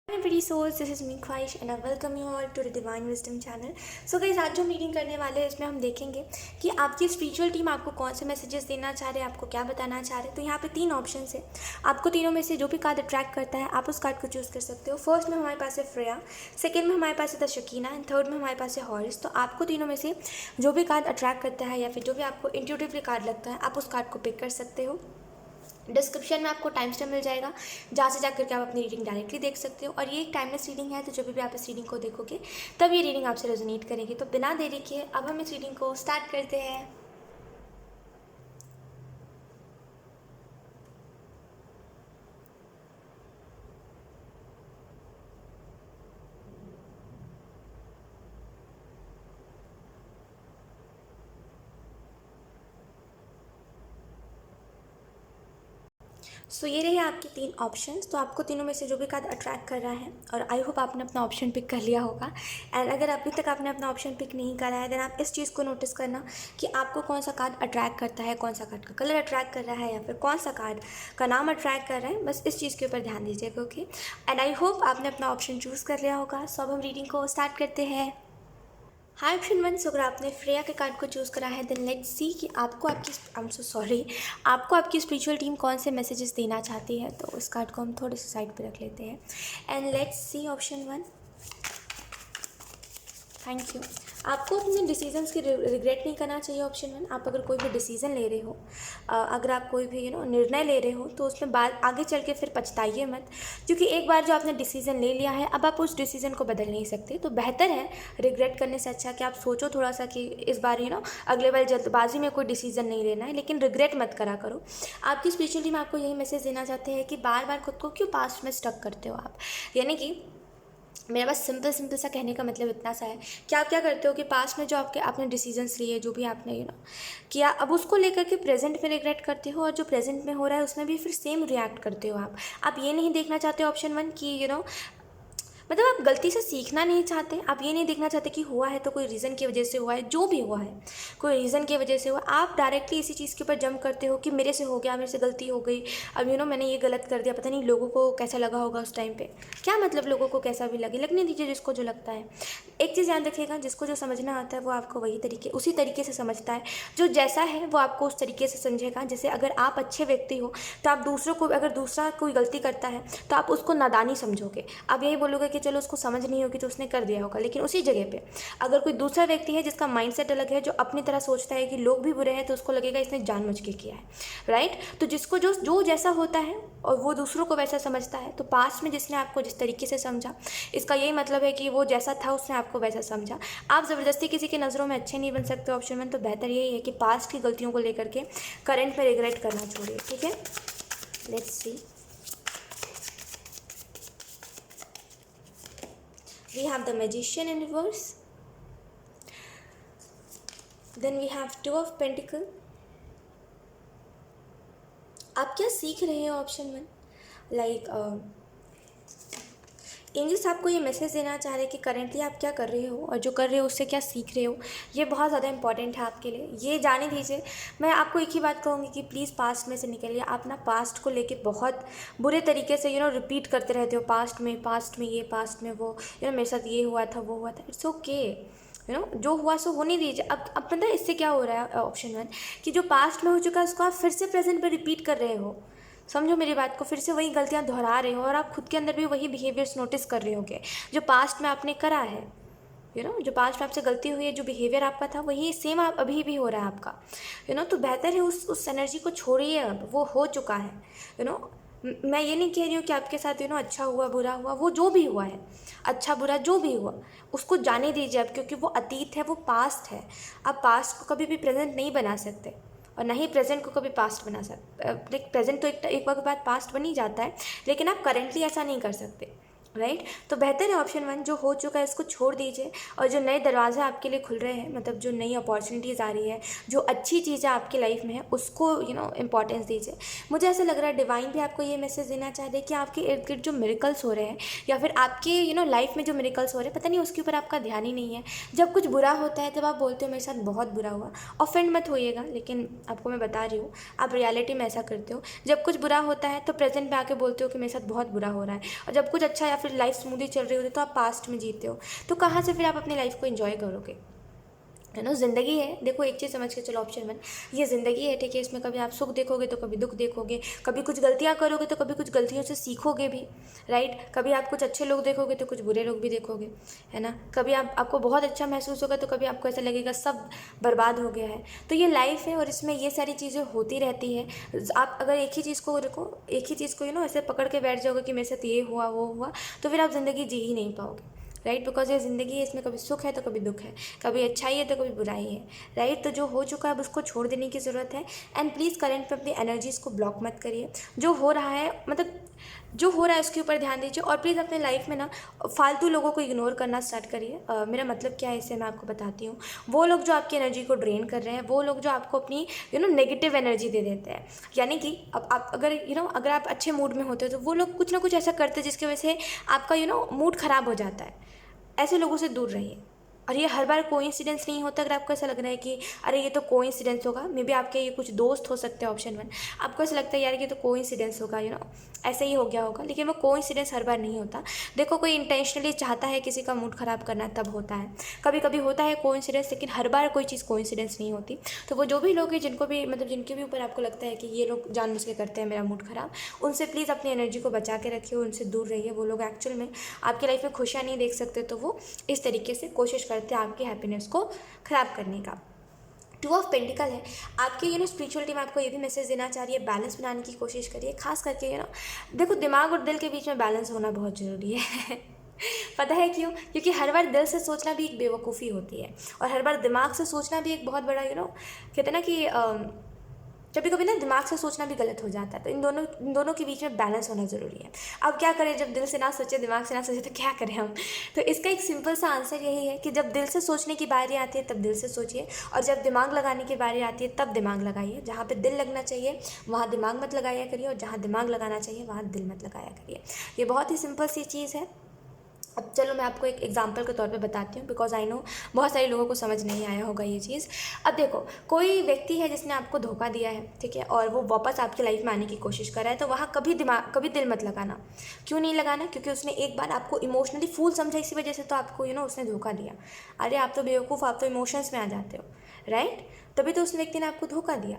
Everybody, so this is me Khwahish and I welcome you all to the Divine Wisdom channel. So guys, आज जो meeting करने वाले हैं इसमें हम देखेंगे कि आपकी स्पिरिचुअल टीम आपको कौन से मैसेजेस देना चाह रहे हैं, आपको क्या बताना चाह रहे हैं। तो यहाँ पे तीन ऑप्शंस है, आपको तीनों में से जो भी कार्ड अट्रैक्ट करता है आप उस कार्ड को चूज़ कर सकते हो। फर्स्ट में हमारे पास है फ्रेया, सेकेंड में हमारे पास है द शकीना एंड थर्ड में हमारे पास है हॉरिस। तो आपको तीनों में से जो भी कार्ड अट्रैक्ट करता है या फिर जो भी आपको इंट्यूटिवली कार्ड लगता है आप उस कार्ड को पिक कर सकते हो। डिस्क्रिप्शन में आपको टाइम स्टैम्प मिल जाएगा, जहाँ से जाकर के आप अपनी रीडिंग डायरेक्टली देख सकते हो। और ये एक टाइमलेस रीडिंग है, तो जब भी आप इस रीडिंग को देखोगे तब ये रीडिंग आपसे रेजोनेट करेगी। तो बिना देरी किए अब हम इस रीडिंग को स्टार्ट करते हैं। सो ये रहे आपके तीन ऑप्शंस। तो आपको तीनों में से जो भी कार्ड अट्रैक्ट कर रहा है, और आई होप आपने अपना ऑप्शन पिक कर लिया होगा। एंड अगर अभी तक आपने अपना ऑप्शन पिक नहीं करा है देन आप इस चीज़ को नोटिस करना कि आपको कौन सा कार्ड अट्रैक्ट करता है, कौन सा कार्ड का कलर अट्रैक्ट कर रहा है या फिर कौन सा कार्ड का नाम अट्रैक्ट कर रहा है। बस इस चीज़ के ऊपर ध्यान दीजिएगा, ओके। एंड आई होप आपने अपना ऑप्शन चूज़ कर लिया होगा। सो अब हम रीडिंग को स्टार्ट करते हैं। हाय ऑप्शन वन, सो अगर आपने फ्रेया के कार्ड को चूज़ करा है देन लेट्स सी कि आपको आपकी आई एम सो सॉरी आपको आपकी स्पिरिचुअल टीम कौन से मैसेजेस देना चाहती है। तो उस कार्ड को हम थोड़े से साइड पे रख लेते हैं and let's see option one. Thank you. आपको अपने डिसीजंस की रिग्रेट नहीं करना चाहिए ऑप्शन वन। आप अगर कोई भी डिसीज़न ले रहे हो, अगर आप कोई भी निर्णय ले रहे हो तो उसमें बाद आगे चल के फिर पछताइए मत, क्योंकि एक बार जो आपने डिसीज़न ले लिया है अब आप उस डिसीज़न को बदल नहीं सकते। तो बेहतर है रिग्रेट करने से अच्छा कि आप सोचो थोड़ा सा कि इस बार अगले बार जल्दबाजी में कोई डिसीज़न नहीं लेना है, लेकिन रिग्रेट मत करा करो। आपकी स्पिरिचुअल टीम आपको यही मैसेज देना चाहते हैं कि बार बार खुद को क्यों पास्ट में स्टक करते हो आप। यानी कि मेरा बस सिंपल सा कहने का मतलब इतना सा है कि आप क्या करते हो कि पास्ट में जो आपने डिसीजंस लिए, जो भी आपने किया, अब उसको लेकर के प्रेजेंट में रिग्रेट करते हो, और जो प्रेजेंट में हो रहा है उसमें भी फिर सेम रिएक्ट करते हो आप ये नहीं देखना चाहते ऑप्शन वन कि मतलब आप गलती से सीखना नहीं चाहते। आप ये नहीं देखना चाहते कि हुआ है तो कोई रीज़न की वजह से हुआ है, जो भी हुआ है कोई रीज़न की वजह से हुआ। आप डायरेक्टली इसी चीज़ के ऊपर जंप करते हो कि मेरे से हो गया, मेरे से गलती हो गई, अब मैंने ये गलत कर दिया, पता नहीं लोगों को कैसा लगा होगा उस टाइम पे। क्या मतलब लोगों को कैसा भी लगे, लगने दीजिए जिसको जो लगता है। एक चीज़ याद रखिएगा, जिसको जो समझना आता है वो आपको उसी तरीके से समझता है। जो जैसा है वो आपको उस तरीके से समझेगा। जैसे अगर आप अच्छे व्यक्ति हो तो आप दूसरों को, अगर दूसरा कोई गलती करता है तो आप उसको नादानी समझोगे। आप यही बोलोगे कि चलो उसको समझ नहीं होगी तो उसने कर दिया होगा। लेकिन उसी जगह पे अगर कोई दूसरा व्यक्ति है जिसका माइंडसेट अलग है, जो अपनी तरह सोचता है कि लोग भी बुरे हैं, तो उसको लगेगा इसने जानबूझ के किया है, राइट। तो जिसको जो जैसा होता है और वो दूसरों को वैसा समझता है। तो पास्ट में जिसने आपको जिस तरीके से समझा, इसका यही मतलब है कि वो जैसा था उसने आपको वैसा समझा। आप ज़बरदस्ती किसी की नज़रों में अच्छे नहीं बन सकते ऑप्शन वन। तो बेहतर यही है कि पास्ट की गलतियों को लेकर के करंट में रिग्रेट करना छोड़िए, ठीक है। Let's see, we have the magician in reverse, then we have two of pentacle। आप क्या सीख रहे हो ऑप्शन वन, लाइक एंजल्स आपको ये मैसेज देना चाह रहे हैं कि करेंटली आप क्या कर रहे हो और जो कर रहे हो उससे क्या सीख रहे हो। ये बहुत ज़्यादा इंपॉर्टेंट है आपके लिए, ये जाने दीजिए। मैं आपको एक ही बात कहूँगी कि प्लीज़ पास्ट में से निकलिए। आप ना पास्ट को लेके बहुत बुरे तरीके से रिपीट करते रहते हो, पास्ट में ये, पास्ट में वो, मेरे साथ ये हुआ था, वो हुआ था। इट्स ओके, जो हुआ सो होने दीजिए। अब पता है इससे क्या हो रहा है ऑप्शन वन, कि जो पास्ट में हो चुका है उसको आप फिर से प्रेजेंट में रिपीट कर रहे हो। समझो मेरी बात को, फिर से वही गलतियां दोहरा रहे हो और आप खुद के अंदर भी वही बिहेवियर्स नोटिस कर रहे होगे जो पास्ट में आपने करा है। जो पास्ट में आपसे गलती हुई है, जो बिहेवियर आपका था वही सेम आप अभी भी हो रहा है आपका। तो बेहतर है उस एनर्जी को छोड़िए, अब वो हो चुका है। मैं ये नहीं कह रही हूँ कि आपके साथ अच्छा हुआ बुरा हुआ, वो जो भी हुआ है, अच्छा बुरा जो भी हुआ उसको जाने दीजिए अब, क्योंकि वो अतीत है, वो पास्ट है। आप पास्ट को कभी भी प्रेजेंट नहीं बना सकते और ना ही प्रेजेंट को कभी पास्ट बना सकते। प्रेजेंट तो एक वक्त बाद पास्ट बन ही जाता है, लेकिन आप करेंटली ऐसा नहीं कर सकते, राइट। तो बेहतर है ऑप्शन वन, जो हो चुका है इसको छोड़ दीजिए, और जो नए दरवाजे आपके लिए खुल रहे हैं, मतलब जो नई अपॉर्चुनिटीज़ आ रही है, जो अच्छी चीज़ें आपकी लाइफ में है, उसको इंपॉर्टेंस दीजिए। मुझे ऐसा लग रहा है डिवाइन भी आपको ये मैसेज देना चाह रहे हैं कि आपके इर्द गिर्द जो मिरेकल्स हो रहे हैं या फिर आपके लाइफ में जो मिरेकल्स हो रहे हैं, पता नहीं उसके ऊपर आपका ध्यान ही नहीं है। जब कुछ बुरा होता है तब आप बोलते हो मेरे साथ बहुत बुरा हुआ। ऑफेंड मत होइएगा, लेकिन आपको मैं बता रही हूँ आप रियलिटी में ऐसा करते हो। जब कुछ बुरा होता है तो प्रेजेंट में आके बोलते हो कि मेरे साथ बहुत बुरा हो रहा है, और जब कुछ अच्छा या फिर फिर लाइफ स्मूथली चल रही होती है तो आप पास्ट में जीते हो, तो कहाँ से फिर आप अपनी लाइफ को एंजॉय करोगे, है ना। ज़िंदगी है, देखो एक चीज़ समझ के चलो ऑप्शन 1, ये ज़िंदगी है, ठीक है। इसमें कभी आप सुख देखोगे तो कभी दुख देखोगे, कभी कुछ गलतियाँ करोगे तो कभी कुछ गलतियों से सीखोगे भी, राइट। कभी आप कुछ अच्छे लोग देखोगे तो कुछ बुरे लोग भी देखोगे, है ना। कभी आपको बहुत अच्छा महसूस होगा तो कभी आपको ऐसा लगेगा सब बर्बाद हो गया है। तो ये लाइफ है और इसमें ये सारी चीज़ें होती रहती है। आप अगर एक ही चीज़ को रखो, एक ही चीज़ को ऐसे पकड़ के बैठ जाओगे कि मेरे साथ ये हुआ वो हुआ, तो फिर आप ज़िंदगी जी ही नहीं पाओगे, राइट। बिकॉज ये ज़िंदगी है, इसमें कभी सुख है तो कभी दुख है, कभी अच्छाई है तो कभी बुराई है, राइट। तो जो हो चुका है अब उसको छोड़ देने की ज़रूरत है। एंड प्लीज़ करंट पे अपनी एनर्जीज़ को ब्लॉक मत करिए। जो हो रहा है, मतलब जो हो रहा है उसके ऊपर ध्यान दीजिए। और प्लीज़ अपने लाइफ में ना फालतू लोगों को इग्नोर करना स्टार्ट करिए। मेरा मतलब क्या है इससे मैं आपको बताती हूँ। वो लोग जो आपकी एनर्जी को ड्रेन कर रहे हैं, वो लोग जो आपको अपनी नेगेटिव एनर्जी दे देते हैं, यानी कि अब आप अगर अगर आप अच्छे मूड में होते हो तो वो लोग कुछ ना कुछ ऐसा करते हैं जिसकी वजह से आपका मूड ख़राब हो जाता है। ऐसे लोगों से दूर रहिए। और ये हर बार कोइंसिडेंस नहीं होता। अगर आपको ऐसा लग रहा है कि अरे ये तो कोइंसिडेंस होगा, मे बी आपके ये कुछ दोस्त हो सकते हैं ऑप्शन 1, आपको ऐसा लगता है यार ये तो कोइंसिडेंस होगा, ऐसे ही हो गया होगा, लेकिन वो कोइंसिडेंस हर बार नहीं होता। देखो कोई इंटेंशनली चाहता है किसी का मूड ख़राब करना तब होता है, कभी कभी होता है कोइंसिडेंस, लेकिन हर बार कोई चीज़ कोइंसिडेंस नहीं होती। तो वो जो भी लोग हैं जिनको भी जिनके भी ऊपर आपको लगता है कि ये लोग जानबूझ के करते हैं मेरा मूड ख़राब, उनसे प्लीज़ अपनी एनर्जी को बचा के रखिए, उनसे दूर रहिए। वो लोग एक्चुअल में आपकी लाइफ में खुशियाँ नहीं देख सकते, तो वो इस तरीके से कोशिश करते हैं आपकी हैप्पीनेस को ख़राब करने का। 2 ऑफ पेंटिकल है आपके स्पिरिचुअलिटी में आपको ये भी मैसेज देना चाह रही है, बैलेंस बनाने की कोशिश करिए। खास करके देखो दिमाग और दिल के बीच में बैलेंस होना बहुत ज़रूरी है पता है क्यों? क्योंकि हर बार दिल से सोचना भी एक बेवकूफ़ी होती है और हर बार दिमाग से सोचना भी एक बहुत बड़ा कहते हैं ना कि कभी कभी ना दिमाग से सोचना भी गलत हो जाता है। तो इन दोनों के बीच में बैलेंस होना ज़रूरी है। अब क्या करें, जब दिल से ना सोचे दिमाग से ना सोचे तो क्या करें हम? तो इसका एक सिंपल सा आंसर यही है कि जब दिल से सोचने की बारी आती है तब दिल से सोचिए, और जब दिमाग लगाने की बारी आती है तब दिमाग लगाइए। जहाँ पे दिल लगना चाहिए वहाँ दिमाग मत लगाया करिए, और जहाँ दिमाग लगाना चाहिए वहाँ दिल मत लगाया करिए। ये बहुत ही सिंपल सी चीज़ है। अब चलो मैं आपको एक एग्जांपल के तौर पे बताती हूँ, बिकॉज आई नो बहुत सारे लोगों को समझ नहीं आया होगा ये चीज़। अब देखो कोई व्यक्ति है जिसने आपको धोखा दिया है, ठीक है, और वो वापस आपकी लाइफ में आने की कोशिश कर रहा है, तो वहाँ कभी दिल मत लगाना। क्यों नहीं लगाना? क्योंकि उसने एक बार आपको इमोशनली फूल समझा, इसी वजह से तो आपको उसने धोखा दिया। अरे आप तो बेवकूफ़, आप तो इमोशंस में आ जाते हो, राइट। तभी तो उस व्यक्ति ने आपको धोखा दिया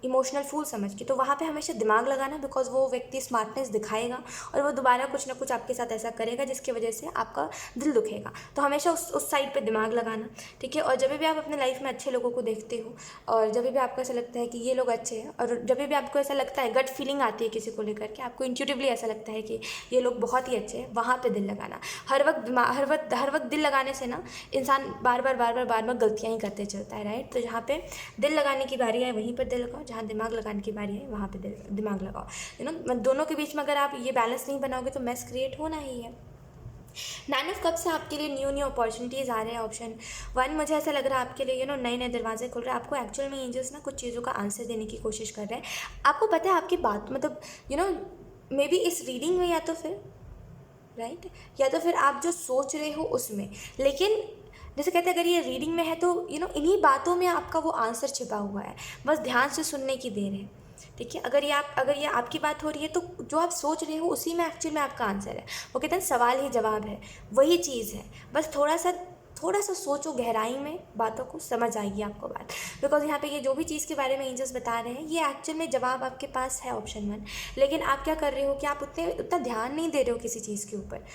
इमोशनल फूल समझ के। तो वहाँ पे हमेशा दिमाग लगाना, बिकॉज वो व्यक्ति स्मार्टनेस दिखाएगा और वो दोबारा कुछ ना कुछ आपके साथ ऐसा करेगा जिसकी वजह से आपका दिल दुखेगा। तो हमेशा उस साइड पे दिमाग लगाना, ठीक है। और जब भी आप अपने लाइफ में अच्छे लोगों को देखते हो और जब भी आपको ऐसा लगता है कि ये लोग अच्छे हैं, और जब भी आपको ऐसा लगता है, गट फीलिंग आती है किसी को लेकर के, आपको इंट्यूटिवली ऐसा लगता है कि ये लोग बहुत ही अच्छे हैं, वहाँ पर दिल लगाना। हर वक्त दिल लगाने से ना इंसान बार बार गलतियाँ ही करते चलता है, राइट। तो जहाँ पे दिल लगाने की बारी आए वहीं पर दिल लगाओ, जहाँ दिमाग लगाने की बारी है वहाँ पे दिमाग लगाओ। दोनों के बीच में अगर आप ये बैलेंस नहीं बनाओगे तो मैस क्रिएट होना ही है। 9 ऑफ कप्स से आपके लिए न्यू अपॉर्चुनिटीज़ आ रहे हैं। ऑप्शन 1 मुझे ऐसा लग रहा है आपके लिए नए दरवाजे खुल रहे हैं। आपको एक्चुअल में एंजल्स ना कुछ चीज़ों का आंसर देने की कोशिश कर रहे हैं। आपको पता है आपकी बात मे बी इस रीडिंग में या तो फिर राइट, या तो फिर आप जो सोच रहे हो उसमें, लेकिन जैसे कहते हैं अगर ये रीडिंग में है तो इन्हीं बातों में आपका वो आंसर छिपा हुआ है, बस ध्यान से सुनने की देर है, ठीक है। अगर ये आपकी बात हो रही है तो जो आप सोच रहे हो उसी में एक्चुअल में आपका आंसर है। वो कहते हैं सवाल ही जवाब है, वही चीज़ है, बस थोड़ा सा सोचो गहराई में, बातों को समझ आएगी आपको बात। बिकॉज यहाँ पे ये जो भी चीज़ के बारे में एंजल्स बता रहे हैं ये एक्चुअल में जवाब आपके पास है ऑप्शन 1, लेकिन आप क्या कर रहे हो कि आप उतना ध्यान नहीं दे रहे हो किसी चीज़ के ऊपर।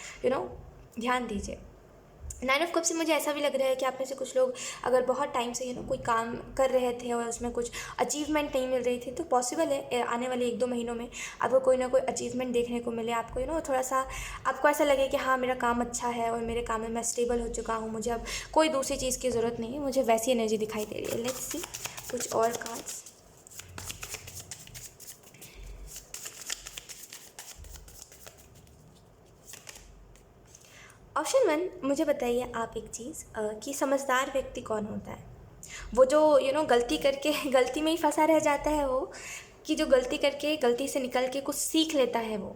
ध्यान दीजिए। 9 ऑफ कप से मुझे ऐसा भी लग रहा है कि आप में से कुछ लोग अगर बहुत टाइम से कोई काम कर रहे थे और उसमें कुछ अचीवमेंट नहीं मिल रही थी, तो पॉसिबल है आने वाले 1-2 महीनों में आपको कोई ना कोई अचीवमेंट देखने को मिले। आपको थोड़ा सा आपको ऐसा लगे कि हाँ मेरा काम अच्छा है और मेरे काम में मैं स्टेबल हो चुका हूँ, मुझे अब कोई दूसरी चीज़ की ज़रूरत नहीं है। मुझे वैसी एनर्जी दिखाई दे रही है। लेट्स सी कुछ और कार्ड्स। ऑप्शन 1 मुझे बताइए आप एक चीज़ कि समझदार व्यक्ति कौन होता है? वो जो गलती करके गलती में ही फंसा रह जाता है, वो कि जो गलती करके गलती से निकल के कुछ सीख लेता है, वो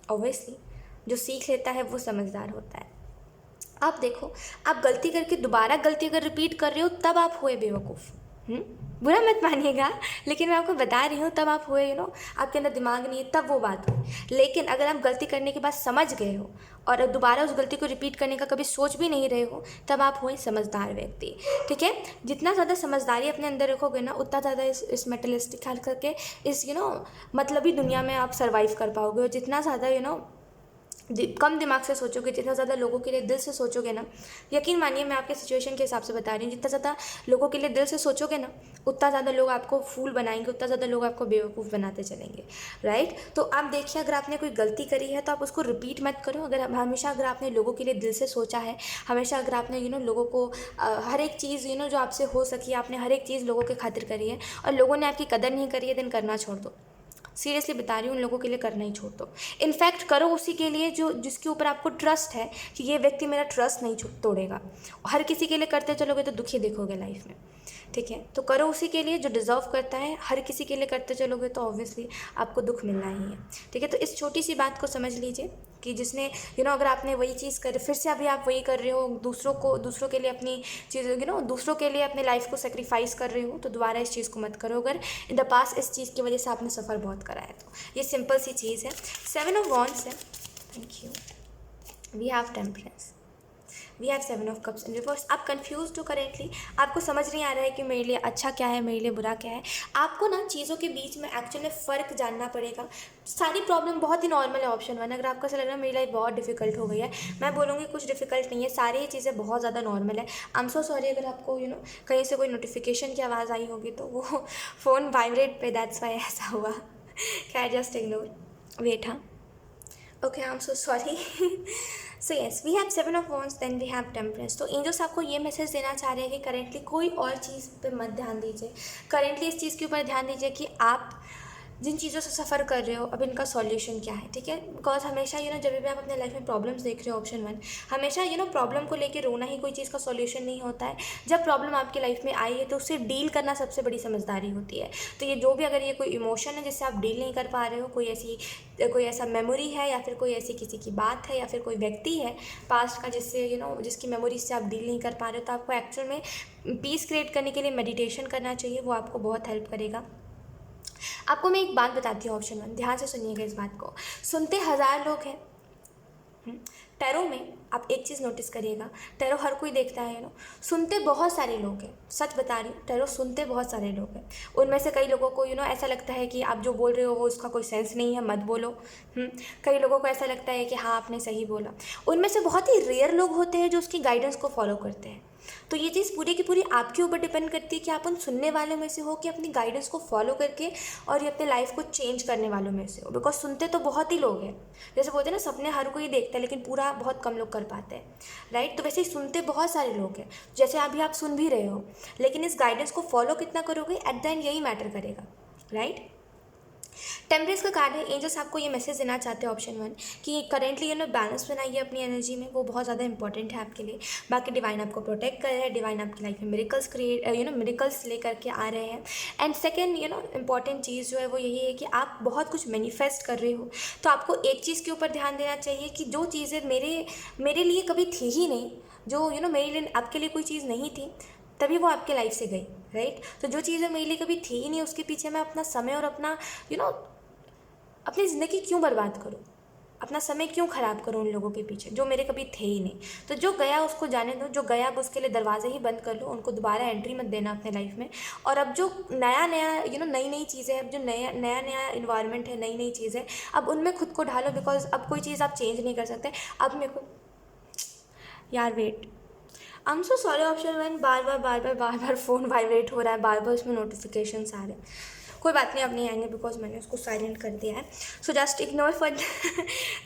ऑब्वियसली जो सीख लेता है वो समझदार होता है। आप देखो, आप गलती करके दोबारा गलती अगर रिपीट कर रहे हो तब आप हुए बेवकूफ़। बुरा मत मानिएगा, लेकिन मैं आपको बता रही हूँ तब आप हुए आपके अंदर दिमाग नहीं है तब वो बात हुई। लेकिन अगर आप गलती करने के बाद समझ गए हो और दोबारा उस गलती को रिपीट करने का कभी सोच भी नहीं रहे हो, तब आप हुए समझदार व्यक्ति। ठीक है, जितना ज़्यादा समझदारी अपने अंदर रखोगे ना, उतना ज़्यादा इस मेटलिस्टिक ख्याल करके इस मतलबी दुनिया में आप सर्वाइव कर पाओगे। और जितना ज़्यादा कम दिमाग से सोचोगे, जितना ज़्यादा लोगों के लिए दिल से सोचोगे ना, यकीन मानिए मैं आपके सिचुएशन के हिसाब से बता रही हूँ, जितना ज़्यादा लोगों के लिए दिल से सोचोगे ना, उतना ज़्यादा लोग आपको फूल बनाएंगे, उतना ज़्यादा लोग आपको बेवकूफ़ बनाते चलेंगे। राइट, तो आप देखिए, अगर आपने कोई गलती करी है तो आप उसको रिपीट मत करो। हमेशा अगर आपने लोगों के लिए दिल से सोचा है, हमेशा अगर आपने लोगों को हर एक चीज़ जो आपसे हो सकी, आपने हर एक चीज़ लोगों के खातिर करी है और लोगों ने आपकी कदर नहीं करी है, देन करना छोड़ दो। सीरियसली बता रही हूँ, उन लोगों के लिए करना ही छोड़ दो। इनफैक्ट करो उसी के लिए जिसके ऊपर आपको ट्रस्ट है कि ये व्यक्ति मेरा ट्रस्ट नहीं तोड़ेगा। हर किसी के लिए करते चलोगे तो दुखी देखोगे लाइफ में। ठीक है, तो करो उसी के लिए जो डिज़र्व करता है। हर किसी के लिए करते चलोगे तो ऑब्वियसली आपको दुख मिलना ही है। ठीक है, तो इस छोटी सी बात को समझ लीजिए कि जिसने अगर आपने वही चीज़ कर, फिर से अभी आप वही कर रहे हो, दूसरों के लिए अपनी चीज़ दूसरों के लिए अपनी लाइफ को सेक्रीफाइस कर रहे हो, तो दोबारा इस चीज़ को मत करो। अगर इन द पास्ट इस चीज़ की वजह से आपने सफ़र बहुत करा है तो ये सिंपल सी चीज़ है। 7 ऑफ वॉन्ड्स है, thank you. We have temperance, we have 7 of cups in reverse. आप कंफ्यूज हो करेंटली, आपको समझ नहीं आ रहा है कि मेरे लिए अच्छा क्या है, मेरे लिए बुरा क्या है। आपको ना चीज़ों के बीच में एक्चुअली फ़र्क जानना पड़ेगा। सारी प्रॉब्लम बहुत ही नॉर्मल है। ऑप्शन 1, अगर आपको ऐसा लग रहा है मेरी लाइफ बहुत डिफिकल्ट हो गई है, मैं बोलूँगी कुछ डिफिकल्ट नहीं है, सारी ही चीज़ें बहुत ज़्यादा नॉर्मल है। आई एम सो सॉरी अगर आपको कहीं से कोई नोटिफिकेशन की आवाज़ आई होगी तो वो फ़ोन वाइब्रेट पे, दैट्स वाई ऐसा हुआ। खैर, जस्ट इग्नोर। वेट, हाँ, okay, I am so sorry. So yes, we have 7 of wands, then we have temperance. तो एंजल्स आपको ये मैसेज देना चाह रहे हैं कि करेंटली कोई और चीज़ पे मत ध्यान दीजिए। करेंटली इस चीज़ के ऊपर ध्यान दीजिए कि आप जिन चीज़ों से सफ़र कर रहे हो अब इनका सॉल्यूशन क्या है। ठीक है, बिकॉज हमेशा जब भी आप अपने लाइफ में प्रॉब्लम्स देख रहे हो, ऑप्शन 1, हमेशा प्रॉब्लम को लेके रोना ही कोई चीज़ का सॉल्यूशन नहीं होता है। जब प्रॉब्लम आपकी लाइफ में आई है तो उससे डील करना सबसे बड़ी समझदारी होती है। तो ये जो भी, अगर ये कोई इमोशन है जिससे आप डील नहीं कर पा रहे हो, कोई ऐसा मेमोरी है या फिर कोई ऐसी किसी की बात है या फिर कोई व्यक्ति है पास्ट का जिससे जिसकी मेमोरी से आप डील नहीं कर पा रहे हो, तो आपको एक्चुअल में पीस क्रिएट करने के लिए मेडिटेशन करना चाहिए। वो आपको बहुत हेल्प करेगा। आपको मैं एक बात बताती हूँ, ऑप्शन 1, ध्यान से सुनिएगा इस बात को। सुनते 1000 लोग हैं, टैरो में आप एक चीज़ नोटिस करिएगा, टैरो हर कोई देखता है सुनते बहुत सारे लोग हैं। सच बता रही हूँ, टैरो सुनते बहुत सारे लोग हैं। उनमें से कई लोगों को ऐसा लगता है कि आप जो बोल रहे हो वो उसका कोई सेंस नहीं है, मत बोलो। कई लोगों को ऐसा लगता है कि हाँ आपने सही बोला। उनमें से बहुत ही रेयर लोग होते हैं जो उसकी गाइडेंस को फॉलो करते हैं। तो ये चीज़ पूरी की पूरी आपके ऊपर डिपेंड करती है कि आप उन सुनने वालों में से हो कि अपनी गाइडेंस को फॉलो करके और ये अपने लाइफ को चेंज करने वालों में से हो। बिकॉज सुनते तो बहुत ही लोग हैं, जैसे बोलते हैं ना, सपने हर कोई देखता है लेकिन पूरा बहुत कम लोग कर पाते हैं। राइट, तो वैसे ही सुनते बहुत सारे लोग हैं, जैसे अभी आप सुन भी रहे हो, लेकिन इस गाइडेंस को फॉलो कितना करोगे एट द एंड यही मैटर करेगा। राइट, टेम्परेंस का कार्ड है। एंजल्स आपको ये मैसेज देना चाहते हैं, ऑप्शन 1, कि करेंटली बैलेंस बनाइए अपनी एनर्जी में, वो बहुत ज़्यादा इंपॉर्टेंट है आपके लिए। बाकी डिवाइन आपको प्रोटेक्ट कर रहा है, डिवाइन आपकी लाइफ में मिरेकल्स लेकर के आ रहे हैं। एंड सेकेंड इंपॉर्टेंट चीज़ जो है वो यही है कि आप बहुत कुछ मैनिफेस्ट कर रहे हो, तो आपको एक चीज़ के ऊपर ध्यान देना चाहिए कि जो चीज़ें मेरे लिए कभी थी ही नहीं, जो मेरे लिए आपके लिए कोई चीज़ नहीं थी, तभी वो आपके लाइफ से गई। राइट, तो जो चीज़ें मेरे लिए कभी थी ही नहीं, उसके पीछे मैं अपना समय और अपना अपनी ज़िंदगी क्यों बर्बाद करूँ, अपना समय क्यों ख़राब करूँ उन लोगों के पीछे जो मेरे कभी थे ही नहीं। तो जो गया उसको जाने दो, जो गया अब उसके लिए दरवाजे ही बंद कर लो, उनको दोबारा एंट्री मत देना अपने लाइफ में। और अब जो नया नई चीज़ें हैं, अब जो नया इन्वायरमेंट है, नई चीज़ें, अब उनमें खुद को ढालो। बिकॉज अब कोई चीज़ आप चेंज नहीं कर सकते। अब मेरे को यार wait, I am so sorry, option 1, बार बार फ़ोन वाइब्रेट हो रहा है, बार उसमें नोटिफिकेशंस आ रहे हैं। कोई बात नहीं, अब नहीं आएंगे बिकॉज मैंने उसको साइलेंट कर दिया है। So just ignore for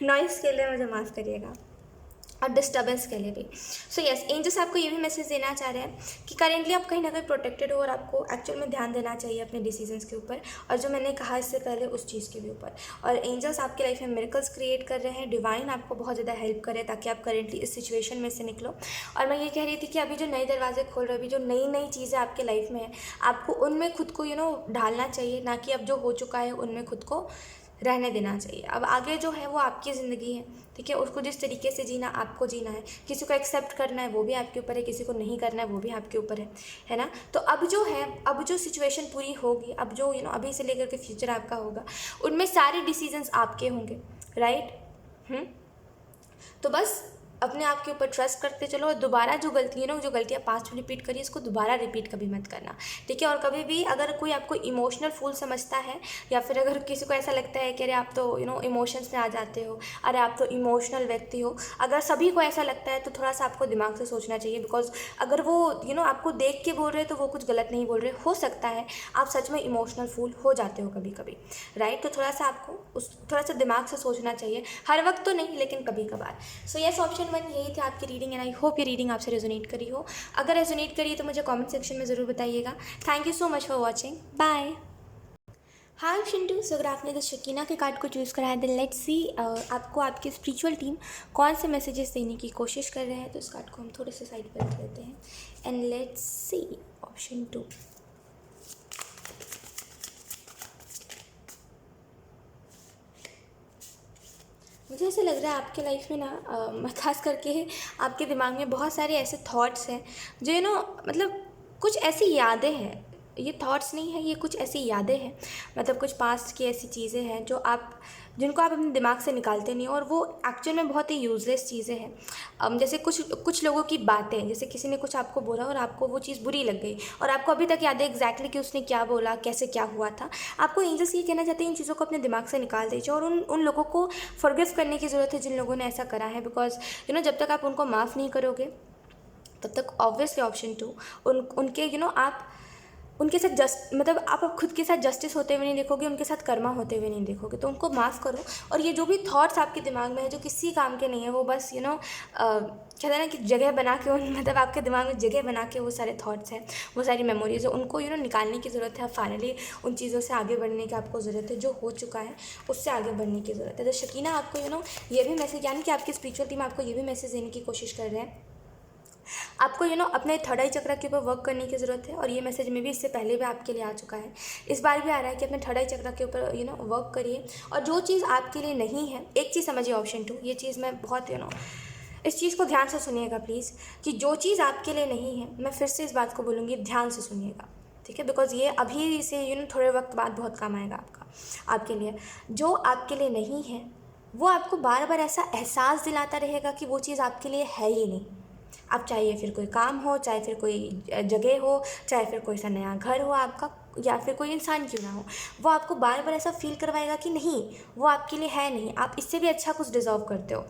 noise के लिए मुझे माफ़ करिएगा, और डिस्टर्बेंस के लिए भी। सो येस, एंजल्स आपको ये भी मैसेज देना चाह रहे हैं कि करेंटली आप कहीं ना कहीं प्रोटेक्टेड हो और आपको एक्चुअल में ध्यान देना चाहिए अपने डिसीजंस के ऊपर, और जो मैंने कहा इससे पहले उस चीज़ के भी ऊपर। और एंजल्स आपकी लाइफ में मिरेकल्स क्रिएट कर रहे हैं, डिवाइन आपको बहुत ज़्यादा हेल्प करे ताकि आप करेंटली इस सिचुएशन में से निकलो। और मैं ये कह रही थी कि अभी जो नए दरवाजे खोल रहे, अभी जो नई चीज़ें आपके लाइफ में है, आपको उनमें खुद को ढालना चाहिए, ना कि अब जो हो चुका है उनमें खुद को रहने देना चाहिए। अब आगे जो है वो आपकी ज़िंदगी है, ठीक है, उसको जिस तरीके से जीना आपको जीना है। किसी को एक्सेप्ट करना है वो भी आपके ऊपर है, किसी को नहीं करना है वो भी आपके ऊपर है ना। तो अब जो है, अब जो सिचुएशन पूरी होगी, अब जो अभी से लेकर के फ्यूचर आपका होगा, उनमें सारे डिसीजंस आपके होंगे, राइट। तो बस अपने आप के ऊपर ट्रस्ट करते चलो, और दोबारा जो गलती जो गलतियाँ पास्ट में रिपीट करी, इसको दोबारा रिपीट कभी मत करना, ठीक है। और कभी भी अगर कोई आपको इमोशनल फूल समझता है, या फिर अगर किसी को ऐसा लगता है कि अरे आप तो इमोशंस में आ जाते हो, अरे आप तो इमोशनल व्यक्ति हो, अगर सभी को ऐसा लगता है तो थोड़ा सा आपको दिमाग से सोचना चाहिए। बिकॉज अगर वो आपको देख के बोल रहे हैं तो वो कुछ गलत नहीं बोल रहे, हो सकता है आप सच में इमोशनल फूल हो जाते हो कभी कभी, राइट। तो थोड़ा सा आपको थोड़ा सा दिमाग से सोचना चाहिए, हर वक्त तो नहीं लेकिन कभी कभार। सो यस, ऑप्शन 1 यही थी आपकी रीडिंग, एंड आई होप ये रीडिंग आपसे रेजोनेट करी हो। अगर रेजोनेट करी है तो मुझे कमेंट सेक्शन में ज़रूर बताइएगा। Thank you so much for watching, bye. Hi Shintu, so अगर आपने तो शकीना के कार्ड को चूज़ करा है, देन लेट्स सी आपको आपकी स्पिरिचुअल टीम कौन से मैसेजेस देने की कोशिश कर रहे हैं। तो इस कार्ड को हम थोड़े से साइड पर रख लेते हैं, एंड लेट्स सी ऑप्शन 2। मुझे ऐसा लग रहा है आपके लाइफ में ना खास करके आपके दिमाग में बहुत सारे ऐसे थॉट्स हैं जो मतलब कुछ ऐसी यादें हैं, ये थॉट्स नहीं है, ये कुछ ऐसी यादें हैं, मतलब कुछ पास्ट की ऐसी चीज़ें हैं जिनको आप अपने दिमाग से निकालते नहीं हो, और वो एक्चुअल में बहुत ही यूजलेस चीज़ें हैं। जैसे कुछ लोगों की बातें, जैसे किसी ने कुछ आपको बोला और आपको वो चीज़ बुरी लग गई, और आपको अभी तक याद है एग्जैक्टली कि उसने क्या बोला, कैसे क्या हुआ था। आपको एंजल्स ये कहना चाहते हैं इन चीज़ों को अपने दिमाग से निकाल दीजिए, और उन लोगों को फॉरगिव करने की ज़रूरत है जिन लोगों ने ऐसा करा है। बिकॉज जब तक आप उनको माफ़ नहीं करोगे तब तक ऑब्वियसली ऑप्शन 2 उनके आप उनके साथ मतलब आप खुद के साथ जस्टिस होते हुए नहीं देखोगे, उनके साथ कर्मा होते हुए नहीं देखोगे। तो उनको माफ़ करो, और ये जो भी थॉट्स आपके दिमाग में है जो किसी काम के नहीं है, वो बस कहते हैं ना कि जगह बना के मतलब आपके दिमाग में जगह बना के वो सारे थॉट्स हैं, वो सारी मेमोरीज है, उनको निकालने की ज़रूरत है। फाइनली उन चीज़ों से आगे बढ़ने की आपको ज़रूरत है, जो हो चुका है उससे आगे बढ़ने की ज़रूरत है। तो शकीना आपको ये भी मैसेज, यानी कि आपकी स्पिरिचुअल टीम आपको ये भी मैसेज देने की कोशिश कर रहे हैं, आपको अपने थर्ड आई चक्र के ऊपर वर्क करने की ज़रूरत है। और ये मैसेज में भी इससे पहले भी आपके लिए आ चुका है, इस बार भी आ रहा है कि अपने थर्ड आई चक्र के ऊपर वर्क करिए। और जो चीज़ आपके लिए नहीं है, एक चीज़ समझिए ऑप्शन 2, ये चीज़ मैं बहुत इस चीज़ को ध्यान से सुनिएगा प्लीज़, कि जो चीज़ आपके लिए नहीं है, मैं फिर से इस बात को बोलूँगी, ध्यान से सुनिएगा, ठीक है। बिकॉज ये अभी से थोड़े वक्त बाद बहुत काम आएगा आपके लिए। जो आपके लिए नहीं है वो आपको बार बार ऐसा एहसास दिलाता रहेगा कि वो चीज़ आपके लिए है ही नहीं। अब चाहे फिर कोई काम हो, चाहे फिर कोई जगह हो, चाहे फिर कोई सा नया घर हो आपका, या फिर कोई इंसान क्यों ना हो, वो आपको बार बार ऐसा फील करवाएगा कि नहीं, वो आपके लिए है नहीं, आप इससे भी अच्छा कुछ डिज़र्व करते हो।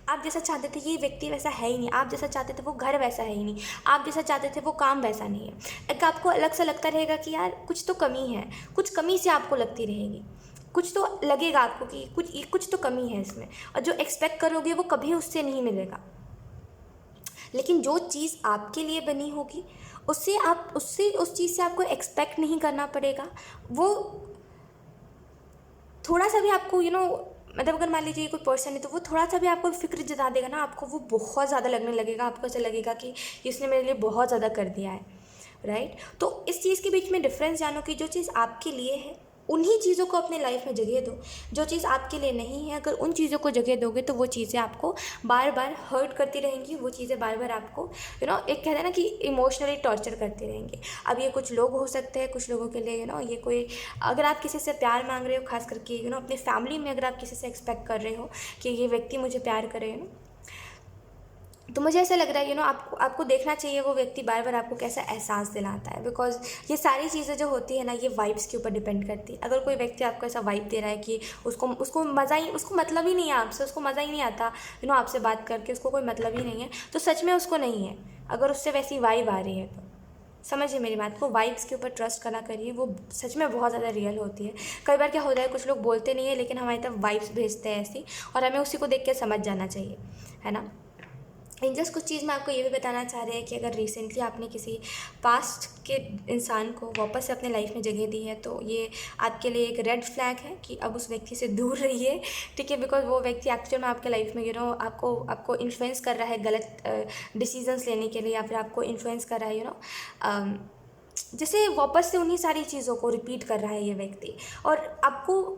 आप जैसा चाहते थे ये व्यक्ति वैसा है ही नहीं, आप जैसा चाहते थे वो घर वैसा है ही नहीं, आप जैसा चाहते थे वो काम वैसा नहीं है। एक आपको अलग सा लगता रहेगा कि यार कुछ तो कमी है, कुछ कमी से आपको लगती रहेगी, कुछ तो लगेगा आपको कि कुछ तो कमी है इसमें, और जो एक्सपेक्ट करोगे वो कभी उससे नहीं मिलेगा। लेकिन जो चीज़ आपके लिए बनी होगी उससे उस चीज़ से आपको एक्सपेक्ट नहीं करना पड़ेगा। वो थोड़ा सा भी आपको मतलब अगर मान लीजिए कोई पर्सन है तो वो थोड़ा सा भी आपको फिक्र जता देगा ना, आपको वो बहुत ज़्यादा लगने लगेगा, आपको ऐसा लगेगा कि इसने मेरे लिए बहुत ज़्यादा कर दिया है, राइट। तो इस चीज़ के बीच में डिफरेंस जानो कि जो चीज़ आपके लिए है उन्हीं चीज़ों को अपने लाइफ में जगह दो, जो चीज़ आपके लिए नहीं है अगर उन चीज़ों को जगह दोगे तो वो चीज़ें आपको बार बार हर्ट करती रहेंगी, वो चीज़ें बार बार आपको एक कहते हैं ना कि इमोशनली टॉर्चर करती रहेंगी। अब ये कुछ लोग हो सकते हैं, कुछ लोगों के लिए ये कोई, अगर आप किसी से प्यार मांग रहे हो, खास करके अपने फैमिली में अगर आप किसी से एक्सपेक्ट कर रहे हो कि ये व्यक्ति मुझे प्यार करे, तो मुझे ऐसा लग रहा है आपको देखना चाहिए वो व्यक्ति बार बार आपको कैसा एहसास दिलाता है। बिकॉज ये सारी चीज़ें जो होती है ना, ये वाइब्स के ऊपर डिपेंड करती है। अगर कोई व्यक्ति आपको ऐसा वाइब दे रहा है कि उसको मतलब ही नहीं है आपसे, उसको मज़ा ही नहीं आता आपसे बात करके, उसको कोई मतलब ही नहीं है, तो सच में उसको नहीं है। अगर उससे वैसी वाइब आ रही है तो समझिए मेरी बात को, वाइब्स के ऊपर ट्रस्ट करना करिए, वो सच में बहुत ज़्यादा रियल होती है। कई बार क्या होता है, कुछ लोग बोलते नहीं है लेकिन हमारी तरफ वाइब्स भेजते हैं ऐसी, और हमें उसी को देख के समझ जाना चाहिए, है ना। एंजल्स कुछ चीज़ मैं आपको ये भी बताना चाह रहे हैं कि अगर रिसेंटली आपने किसी पास्ट के इंसान को वापस से अपने लाइफ में जगह दी है तो ये आपके लिए एक रेड फ्लैग है कि अब उस व्यक्ति से दूर रहिए, ठीक है। बिकॉज वो व्यक्ति एक्चुअल में आपके लाइफ में आपको इन्फ्लुएंस कर रहा है गलत डिसीजंस लेने के लिए, या फिर आपको इन्फ्लुएंस कर रहा है जैसे वापस से उन्हीं सारी चीज़ों को रिपीट कर रहा है ये व्यक्ति, और आपको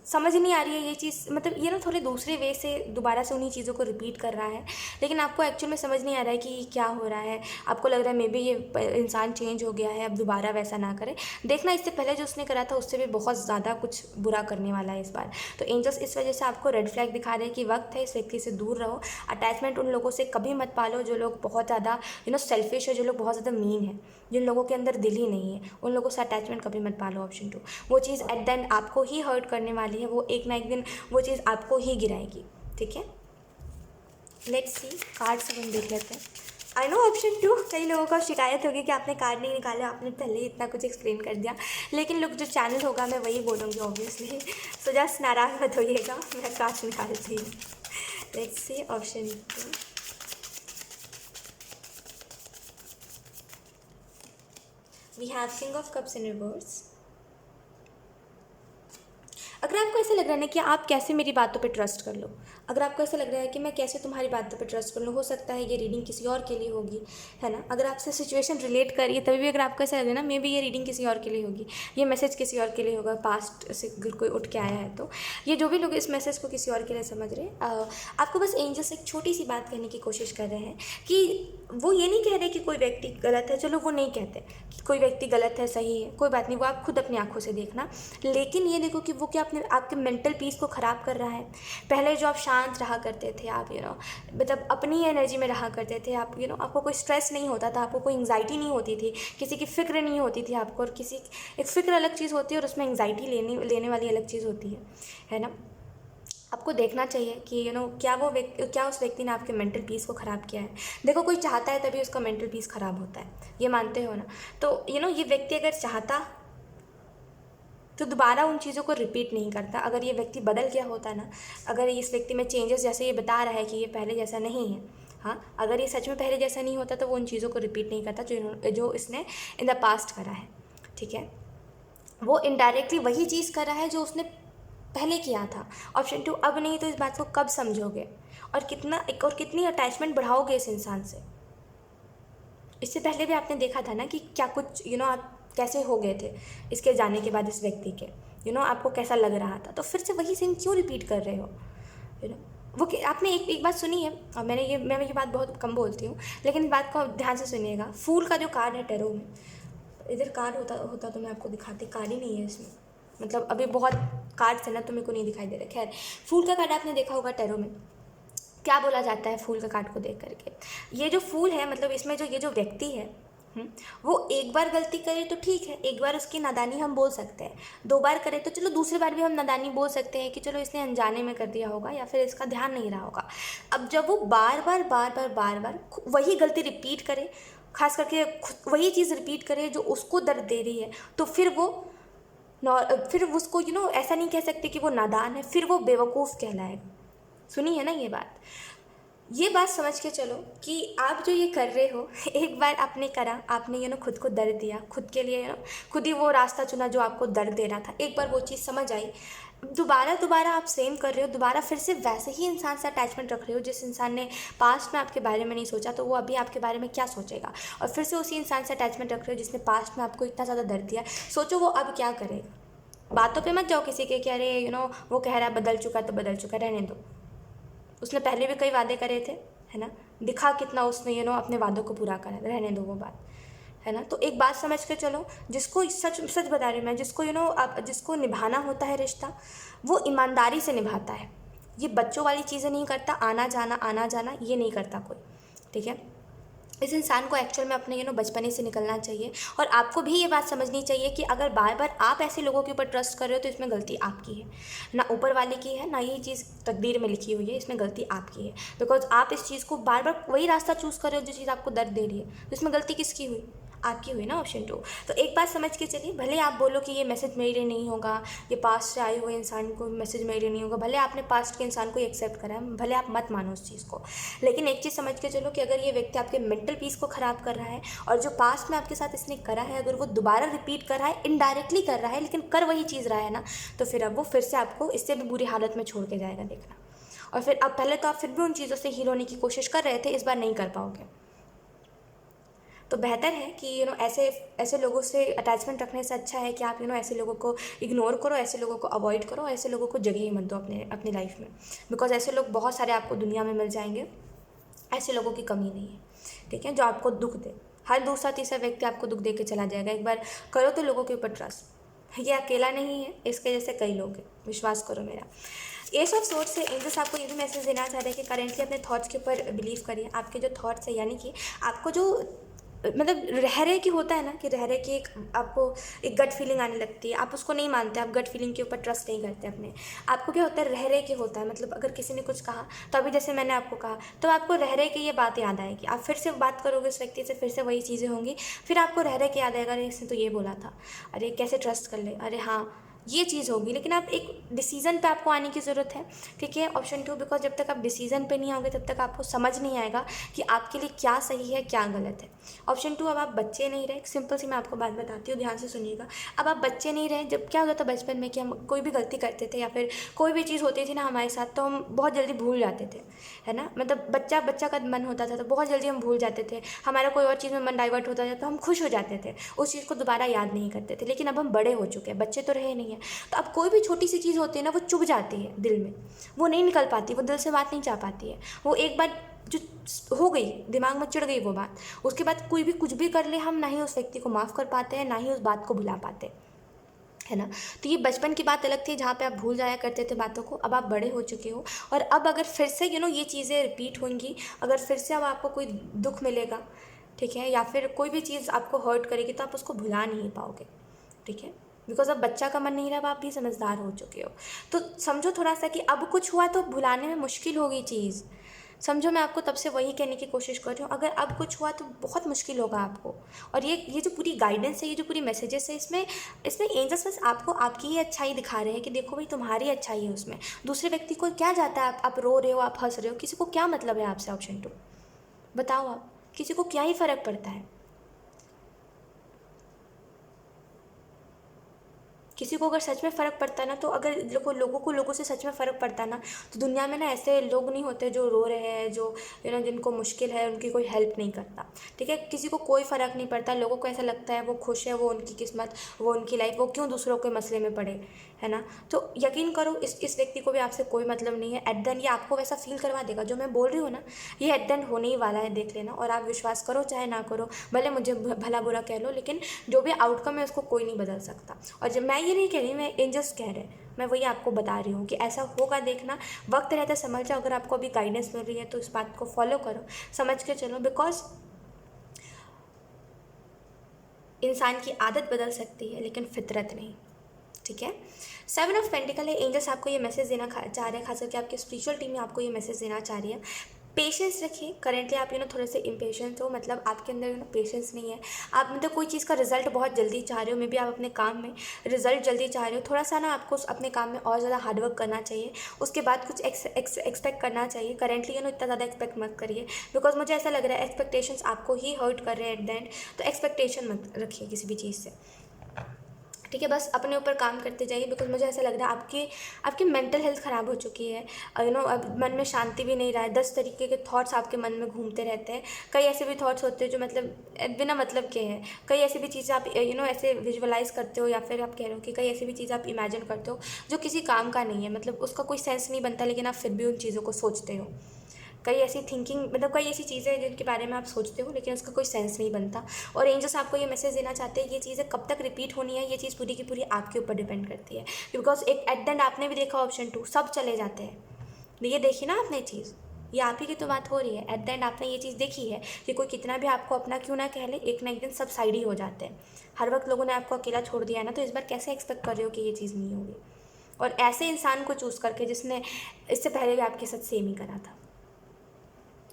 समझ नहीं आ रही है ये चीज़, मतलब ये ना थोड़े दूसरे वे से दोबारा से उन्हीं चीज़ों को रिपीट कर रहा है, लेकिन आपको एक्चुअल में समझ नहीं आ रहा है कि क्या हो रहा है। आपको लग रहा है मे बी ये इंसान चेंज हो गया है, अब दोबारा वैसा ना करे। देखना इससे पहले जो उसने करा था उससे भी बहुत ज़्यादा कुछ बुरा करने वाला है इस बार। तो एंजल्स इस वजह से आपको रेड फ्लैग दिखा रहे हैं कि वक्त है इस व्यक्ति से दूर रहो। अटैचमेंट उन लोगों से कभी मत पालो जो लोग बहुत ज़्यादा सेल्फिश है, जो लोग बहुत ज़्यादा मीन है, जिन लोगों के अंदर दिल ही नहीं है, उन लोगों से अटैचमेंट कभी मत पालो। ऑप्शन 2, वो चीज़ एट द एंड आपको ही हर्ट करने वाली है, वो एक ना एक दिन वो चीज़ आपको ही गिराएगी। ठीक है, लेट्स सी कार्ड से हम देख लेते हैं। आई नो ऑप्शन 2, कई लोगों को शिकायत होगी कि आपने कार्ड नहीं निकाले, आपने पहले ही इतना कुछ एक्सप्लेन कर दिया, लेकिन लोग जो चैनल होगा मैं वही बोलूँगी ऑब्वियसली, सो जस्ट नाराज़ मत होइएगा, मैं कार्ड निकालती हूँ। Let's see option 2। We have king of cups in reverse. अगर आपको ऐसा लग रहा है ना कि आप कैसे मेरी बातों पे ट्रस्ट कर लो, अगर आपको ऐसा लग रहा है कि मैं कैसे तुम्हारी बातों पे ट्रस्ट कर लूँ, हो सकता है ये रीडिंग किसी और के लिए होगी, है ना। अगर आपसे सिचुएशन रिलेट कर रही है तभी भी अगर आपको ऐसा लग रहा है ना मे बी ये रीडिंग किसी और के लिए होगी, ये मैसेज किसी और के लिए होगा, पास्ट से अगर कोई उठ के आया है तो ये जो भी लोग इस मैसेज को किसी और के लिए समझ रहे हैं, आपको बस एंजल्स एक छोटी सी बात कहने की कोशिश कर रहे हैं कि वो ये नहीं कह रहे कि कोई व्यक्ति गलत है, चलो वो नहीं कहते कि कोई व्यक्ति गलत है सही है, कोई बात नहीं, वो आप खुद अपनी आंखों से देखना, लेकिन ये देखो कि वो क्या अपने आपके मेंटल पीस को ख़राब कर रहा है। पहले जो आप शांत रहा करते थे, आप मतलब अपनी एनर्जी में रहा करते थे, आप आपको कोई स्ट्रेस नहीं होता था, आपको कोई एंग्जाइटी नहीं होती थी, किसी की फ़िक्र नहीं होती थी आपको, और किसी एक फ़िक्र अलग चीज़ होती है और उसमें एंग्जाइटी लेने वाली अलग चीज़ होती है ना। आपको देखना चाहिए कि क्या उस व्यक्ति ने आपके मेंटल पीस को ख़राब किया है। देखो कोई चाहता है तभी उसका मेंटल पीस ख़राब होता है, ये मानते हो ना। तो ये व्यक्ति अगर चाहता तो दोबारा उन चीज़ों को रिपीट नहीं करता। अगर ये व्यक्ति बदल गया होता ना, अगर इस व्यक्ति में चेंजेस जैसे ये बता रहा है कि ये पहले जैसा नहीं है, हाँ, अगर ये सच में पहले जैसा नहीं होता तो वो उन चीज़ों को रिपीट नहीं करता जो इसने इन द पास्ट करा है। ठीक है, वो इनडायरेक्टली वही चीज़ कर रहा है जो उसने पहले किया था। ऑप्शन 2, अब नहीं तो इस बात को कब समझोगे और कितनी अटैचमेंट बढ़ाओगे इस इंसान से। इससे पहले भी आपने देखा था ना कि क्या कुछ आप कैसे हो गए थे इसके जाने के बाद, इस व्यक्ति के आपको कैसा लग रहा था, तो फिर से वही सीन क्यों रिपीट कर रहे हो। वो आपने एक बात सुनी है, और मैं ये बात बहुत कम बोलती हूँ, लेकिन इस बात को ध्यान से सुनिएगा। फूल का जो कार्ड है टैरो में, इधर कार्ड होता तो मैं आपको दिखाती, कार्ड ही नहीं है इसमें, मतलब अभी बहुत कार्ड्स है ना तो मेरे को नहीं दिखाई दे रहा। खैर, फूल का कार्ड आपने देखा होगा टैरो में, क्या बोला जाता है फूल का कार्ड को देख करके। ये जो फूल है, मतलब इसमें जो ये जो व्यक्ति है, वो एक बार गलती करे तो ठीक है, एक बार उसकी नादानी हम बोल सकते हैं, 2 बार करे तो चलो दूसरी बार भी हम नादानी बोल सकते हैं कि चलो इसने अनजाने में कर दिया होगा या फिर इसका ध्यान नहीं रहा होगा। अब जब वो बार बार वही गलती रिपीट करे, खास करके वही चीज़ रिपीट करे जो उसको दर्द दे रही है, तो फिर उसको ऐसा नहीं कह सकते कि वो नादान है, फिर वो बेवकूफ़ कहलाएगा। सुनी है ना ये बात समझ के चलो कि आप जो ये कर रहे हो, एक बार आपने करा, आपने खुद को दर्द दिया, खुद के लिए खुद ही वो रास्ता चुना जो आपको दर्द दे रहा था, एक बार वो चीज़ समझ आई, दोबारा आप सेम कर रहे हो, दोबारा फिर से वैसे ही इंसान से अटैचमेंट रख रहे हो। जिस इंसान ने पास्ट में आपके बारे में नहीं सोचा तो वो अभी आपके बारे में क्या सोचेगा, और फिर से उसी इंसान से अटैचमेंट रख रहे हो जिसने पास्ट में आपको इतना ज़्यादा दर्द दिया। सोचो वो अब क्या करेगा। बातों पे मत जाओ किसी के कि अरे वो कह रहा है बदल चुका तो बदल चुका, रहने दो। उसने पहले भी कई वादे करे थे, है ना, दिखा कितना उसने अपने वादों को पूरा करा, रहने दो वो बात, है ना। तो एक बात समझ के चलो, जिसको सच बता रही हूँ मैं, जिसको निभाना होता है रिश्ता, वो ईमानदारी से निभाता है। ये बच्चों वाली चीज़ें नहीं करता, आना जाना ये नहीं करता कोई। ठीक है, इस इंसान को एक्चुअल में अपने बचपने से निकलना चाहिए, और आपको भी ये बात समझनी चाहिए कि अगर बार बार आप ऐसे लोगों के ऊपर ट्रस्ट कर रहे हो तो इसमें गलती आपकी है, ना ऊपर वाले की है, ना ये चीज़ तकदीर में लिखी हुई है, इसमें गलती आपकी है। बिकॉज आप इस चीज़ को बार बार वही रास्ता चूज़ कर रहे हो जो चीज़ आपको दर्द दे रही है, तो इसमें गलती किसकी हुई, आपकी हुई ना। ऑप्शन 2, तो एक बात समझ के चलिए, भले आप बोलो कि ये मैसेज मेरे लिए नहीं होगा, ये पास्ट से आए हुए इंसान को मैसेज मेरे लिए नहीं होगा, भले आपने पास्ट के इंसान को एक्सेप्ट करा है, भले आप मत मानो उस चीज़ को, लेकिन एक चीज़ समझ के चलो कि अगर ये व्यक्ति आपके मेंटल पीस को ख़राब कर रहा है, और जो पास्ट में आपके साथ इसने करा है अगर वो दोबारा रिपीट कर रहा है, इनडायरेक्टली कर रहा है लेकिन कर वही चीज़ रहा है ना, तो फिर अब वो फिर से आपको इससे भी बुरी हालत में छोड़ के जाएगा, देखना। और फिर अब पहले तो आप फिर भी उन चीज़ों से हील होने की कोशिश कर रहे थे, इस बार नहीं कर पाओगे। तो बेहतर है कि ऐसे ऐसे लोगों से अटैचमेंट रखने से अच्छा है कि आप ऐसे लोगों को इग्नोर करो, ऐसे लोगों को अवॉइड करो, ऐसे लोगों को जगह ही मत दो अपनी लाइफ में। बिकॉज ऐसे लोग बहुत सारे आपको दुनिया में मिल जाएंगे, ऐसे लोगों की कमी नहीं है, ठीक है, जो आपको दुख दे। हर दूसरा तीसरा व्यक्ति आपको दुख दे के चला जाएगा। एक बार करो तो लोगों के ऊपर ट्रस्ट, ये अकेला नहीं है, इसके जैसे कई लोग हैं, विश्वास करो मेरा। एस ऑफ सोर्स से एंजल्स आपको ये भी मैसेज देना चाह रहे हैं कि करेंटली अपने थॉट्स के ऊपर बिलीव करिए। आपके जो थॉट्स है, यानी कि आपको जो मतलब रह रहे की होता है ना, कि रह रहे की एक आपको एक गट फीलिंग आने लगती है, आप उसको नहीं मानते, आप गट फीलिंग के ऊपर ट्रस्ट नहीं करते अपने। आपको क्या होता है, रह रहे की होता है, मतलब अगर किसी ने कुछ कहा तो अभी जैसे मैंने आपको कहा, तो आपको रह रहे की ये बात याद आएगी, आप फिर से बात करोगे उस व्यक्ति से, फिर से वही चीज़ें होंगी, फिर आपको रह रहे के याद आएगा, अरे इसने तो ये बोला था, अरे कैसे ट्रस्ट कर ले, अरे हाँ ये चीज़ होगी। लेकिन आप एक डिसीज़न पे आपको आने की ज़रूरत है, ठीक है, ऑप्शन 2। बिकॉज जब तक आप डिसीज़न पे नहीं आओगे तब तक आपको समझ नहीं आएगा कि आपके लिए क्या सही है क्या गलत है। ऑप्शन 2, अब आप बच्चे नहीं रहे। सिंपल सी मैं आपको बात बताती हूँ, ध्यान से सुनिएगा। अब आप बच्चे नहीं रहे। जब क्या होता था बचपन में कि हम कोई भी गलती करते थे या फिर कोई भी चीज़ होती थी ना हमारे साथ, तो हम बहुत जल्दी भूल जाते थे, है ना। मतलब बच्चा का मन होता था तो बहुत जल्दी हम भूल जाते थे। हमारा कोई और चीज़ में मन डाइवर्ट होता था तो हम खुश हो जाते थे, उस चीज़ को दोबारा याद नहीं करते थे। लेकिन अब हम बड़े हो चुके हैं, बच्चे तो रहे नहीं है, तो अब कोई भी छोटी सी चीज़ होती है ना, वो चुभ जाती है दिल में, वो नहीं निकल पाती, वो दिल से बात नहीं जा पाती है। वो एक बार जो हो गई, दिमाग में चिढ़ गई वो बात, उसके बाद कोई भी कुछ भी कर ले, हम ना ही उस व्यक्ति को माफ़ कर पाते हैं, ना ही उस बात को भुला पाते, है ना। तो ये बचपन की बात अलग थी जहाँ पे आप भूल जाया करते थे बातों को। अब आप बड़े हो चुके हो, और अब अगर फिर से ये चीज़ें रिपीट होंगी, अगर फिर से अब आपको कोई दुख मिलेगा, ठीक है, या फिर कोई भी चीज़ आपको हर्ट करेगी, तो आप उसको भुला नहीं पाओगे, ठीक है। बिकॉज अब बच्चा का मन नहीं रहा, अब आप भी समझदार हो चुके हो। तो समझो थोड़ा सा कि अब कुछ हुआ तो भुलाने में मुश्किल होगी चीज़, समझो। मैं आपको तब से वही कहने की कोशिश कर रही हूँ, अगर अब कुछ हुआ तो बहुत मुश्किल होगा आपको। और ये जो पूरी गाइडेंस है, ये जो पूरी मैसेजेस है, इसमें इसमें एंजल्स बस आपको आपकी ही अच्छाई दिखा रहे हैं कि देखो भाई तुम्हारी अच्छाई है उसमें, दूसरे व्यक्ति को क्या जाता है। आप रो रहे हो, आप हंस रहे हो, किसी को क्या मतलब है आपसे। ऑप्शन 2 बताओ, आप किसी को क्या ही फ़र्क पड़ता है। किसी को अगर सच में फ़र्क पड़ता है ना, तो अगर लोगों से सच में फ़र्क पड़ता है ना, तो दुनिया में ना ऐसे लोग नहीं होते जो रो रहे हैं, जो जिनको मुश्किल है, उनकी कोई हेल्प नहीं करता, ठीक है। किसी को कोई फ़र्क नहीं पड़ता, लोगों को ऐसा लगता है वो खुश है, वो उनकी किस्मत, वो उनकी लाइफ, वो क्यों दूसरों के मसले में पड़े, है ना। तो यकीन करो इस व्यक्ति को भी आपसे कोई मतलब नहीं है। एट द एंड ये आपको वैसा फील करवा देगा, जो मैं बोल रही हूँ ना, ये एट द एंड होने ही वाला है, देख लेना। और आप विश्वास करो चाहे ना करो, भले मुझे भला बुरा कह लो, लेकिन जो भी आउटकम है उसको कोई नहीं बदल सकता। और जब मैं ये नहीं कह रही, मैं एंजल्स कह रहे हैं, मैं वही आपको बता रही हूँ कि ऐसा होगा, देखना। वक्त रहते समझ जाओ, अगर आपको अभी गाइडेंस मिल रही है तो इस बात को फॉलो करो, समझ के चलो। बिकॉज इंसान की आदत बदल सकती है लेकिन फितरत नहीं, ठीक है। 7 ऑफ पेंटिकल है। एंजल्स आपको ये मैसेज देना चाह रहे हैं, खास करके आपकी स्पिरिचुअल टीम में आपको ये मैसेज देना चाह रही है। पेशेंस रखिए। करेंटली आप थोड़े से इम्पेशेंट हो, मतलब आपके अंदर पेशेंस नहीं है। आप मतलब कोई चीज़ का रिजल्ट बहुत जल्दी चाह रहे हो, मे बी आप अपने काम में रिजल्ट जल्दी चाह रहे हो। थोड़ा सा ना आपको अपने काम में और ज़्यादा हार्डवर्क करना चाहिए, उसके बाद कुछ एक्सपेक्ट करना चाहिए। करेंटली इतना ज़्यादा एक्सपेक्ट मत करिए, बिकॉज मुझे ऐसा लग रहा है एक्सपेक्टेशंस आपको ही हर्ट कर रहे हैं एट द एंड। तो एक्सपेक्टेशन मत रखिए किसी भी चीज़ से, ठीक है। बस अपने ऊपर काम करते जाइए, बिकॉज मुझे ऐसा लग रहा है आपकी मेंटल हेल्थ ख़राब हो चुकी है। अब मन में शांति भी नहीं रहा है, 10 तरीके के थॉट्स आपके मन में घूमते रहते हैं। कई ऐसे भी थॉट्स होते हैं जो मतलब बिना मतलब के हैं। कई ऐसी भी चीज़ें आप ऐसे विजुअलाइज़ करते हो, या फिर आप कह रहे हो कि कई ऐसी भी चीज़ें आप इमेजिन करते हो जो किसी काम का नहीं है, मतलब उसका कोई सेंस नहीं बनता, लेकिन आप फिर भी उन चीज़ों को सोचते हो। कई ऐसी थिंकिंग, मतलब कई ऐसी चीज़ें हैं जिनके बारे में आप सोचते हो लेकिन उसका कोई सेंस नहीं बनता। और एंजल्स आपको ये मैसेज देना चाहते हैं, ये चीज़ें कब तक रिपीट होनी है, ये चीज़ पूरी की पूरी आपके ऊपर डिपेंड करती है। बिकॉज एक एट द एंड आपने भी देखा ऑप्शन 2, सब चले जाते हैं। ये देखी ना आपने चीज़, ये आप ही की तो बात हो रही है। एट द एंड आपने ये चीज़ देखी है कि कोई कितना भी आपको अपना क्यों ना कह ले, एक ना एक दिन सब साइड ही हो जाते हैं। हर वक्त लोगों ने आपको अकेला छोड़ दिया है ना, तो इस बार कैसे एक्सपेक्ट कर रहे हो कि ये चीज़ नहीं होगी। और ऐसे इंसान को चूज़ करके जिसने इससे पहले भी आपके साथ सेम ही करा था।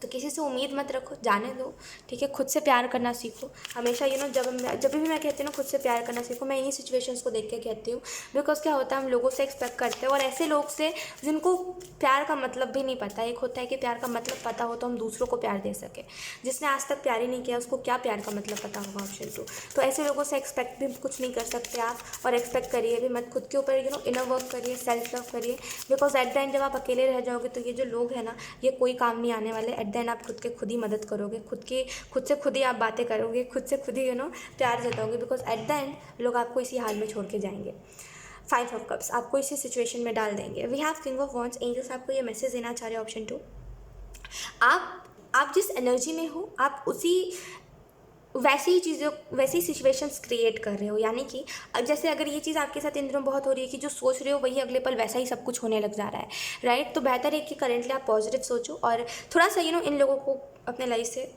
तो किसी से उम्मीद मत रखो, जाने दो, ठीक है। खुद से प्यार करना सीखो हमेशा। जब भी मैं कहती हूँ ना खुद से प्यार करना सीखो, मैं इन्हीं सिचुएशंस को देख के कहती हूँ। बिकॉज क्या होता है, हम लोगों से एक्सपेक्ट करते हैं, और ऐसे लोग से जिनको प्यार का मतलब भी नहीं पता। एक होता है कि प्यार का मतलब पता हो तो हम दूसरों को प्यार दे सके, जिसने आज तक प्यार ही नहीं किया उसको क्या प्यार का मतलब पता होगा। ऑप्शन 2, तो ऐसे लोगों से एक्सपेक्ट भी कुछ नहीं कर सकते आप, और एक्सपेक्ट करिए भी मत। खुद के ऊपर इनर वर्क करिए, सेल्फ लव करिए। बिकॉज एट द एंड जब आप अकेले रह जाओगे तो ये जो लोग हैं ना, ये कोई काम नहीं आने वाले। एट एंड आप खुद के खुद ही मदद करोगे, खुद से खुद ही आप बातें करोगे, खुद से खुद ही प्यार जताओगे, बिकॉज एट द एंड लोग आपको इसी हाल में छोड़ के जाएंगे। 5 ऑफ कप्स आपको इसी सिचुएशन में डाल देंगे। We have king of wands, angels आपको ये मैसेज देना चाह रहे हैं ऑप्शन 2, आप जिस एनर्जी में हो आप उसी वैसी ही चीज़ों वैसी सिचुएशंस क्रिएट कर रहे हो। यानी कि जैसे अगर ये चीज़ आपके साथ इन दिनों बहुत हो रही है कि जो सोच रहे हो वही अगले पल वैसा ही सब कुछ होने लग जा रहा है, राइट। तो बेहतर है कि करेंटली आप पॉजिटिव सोचो और थोड़ा सा इन लोगों को अपने लाइफ से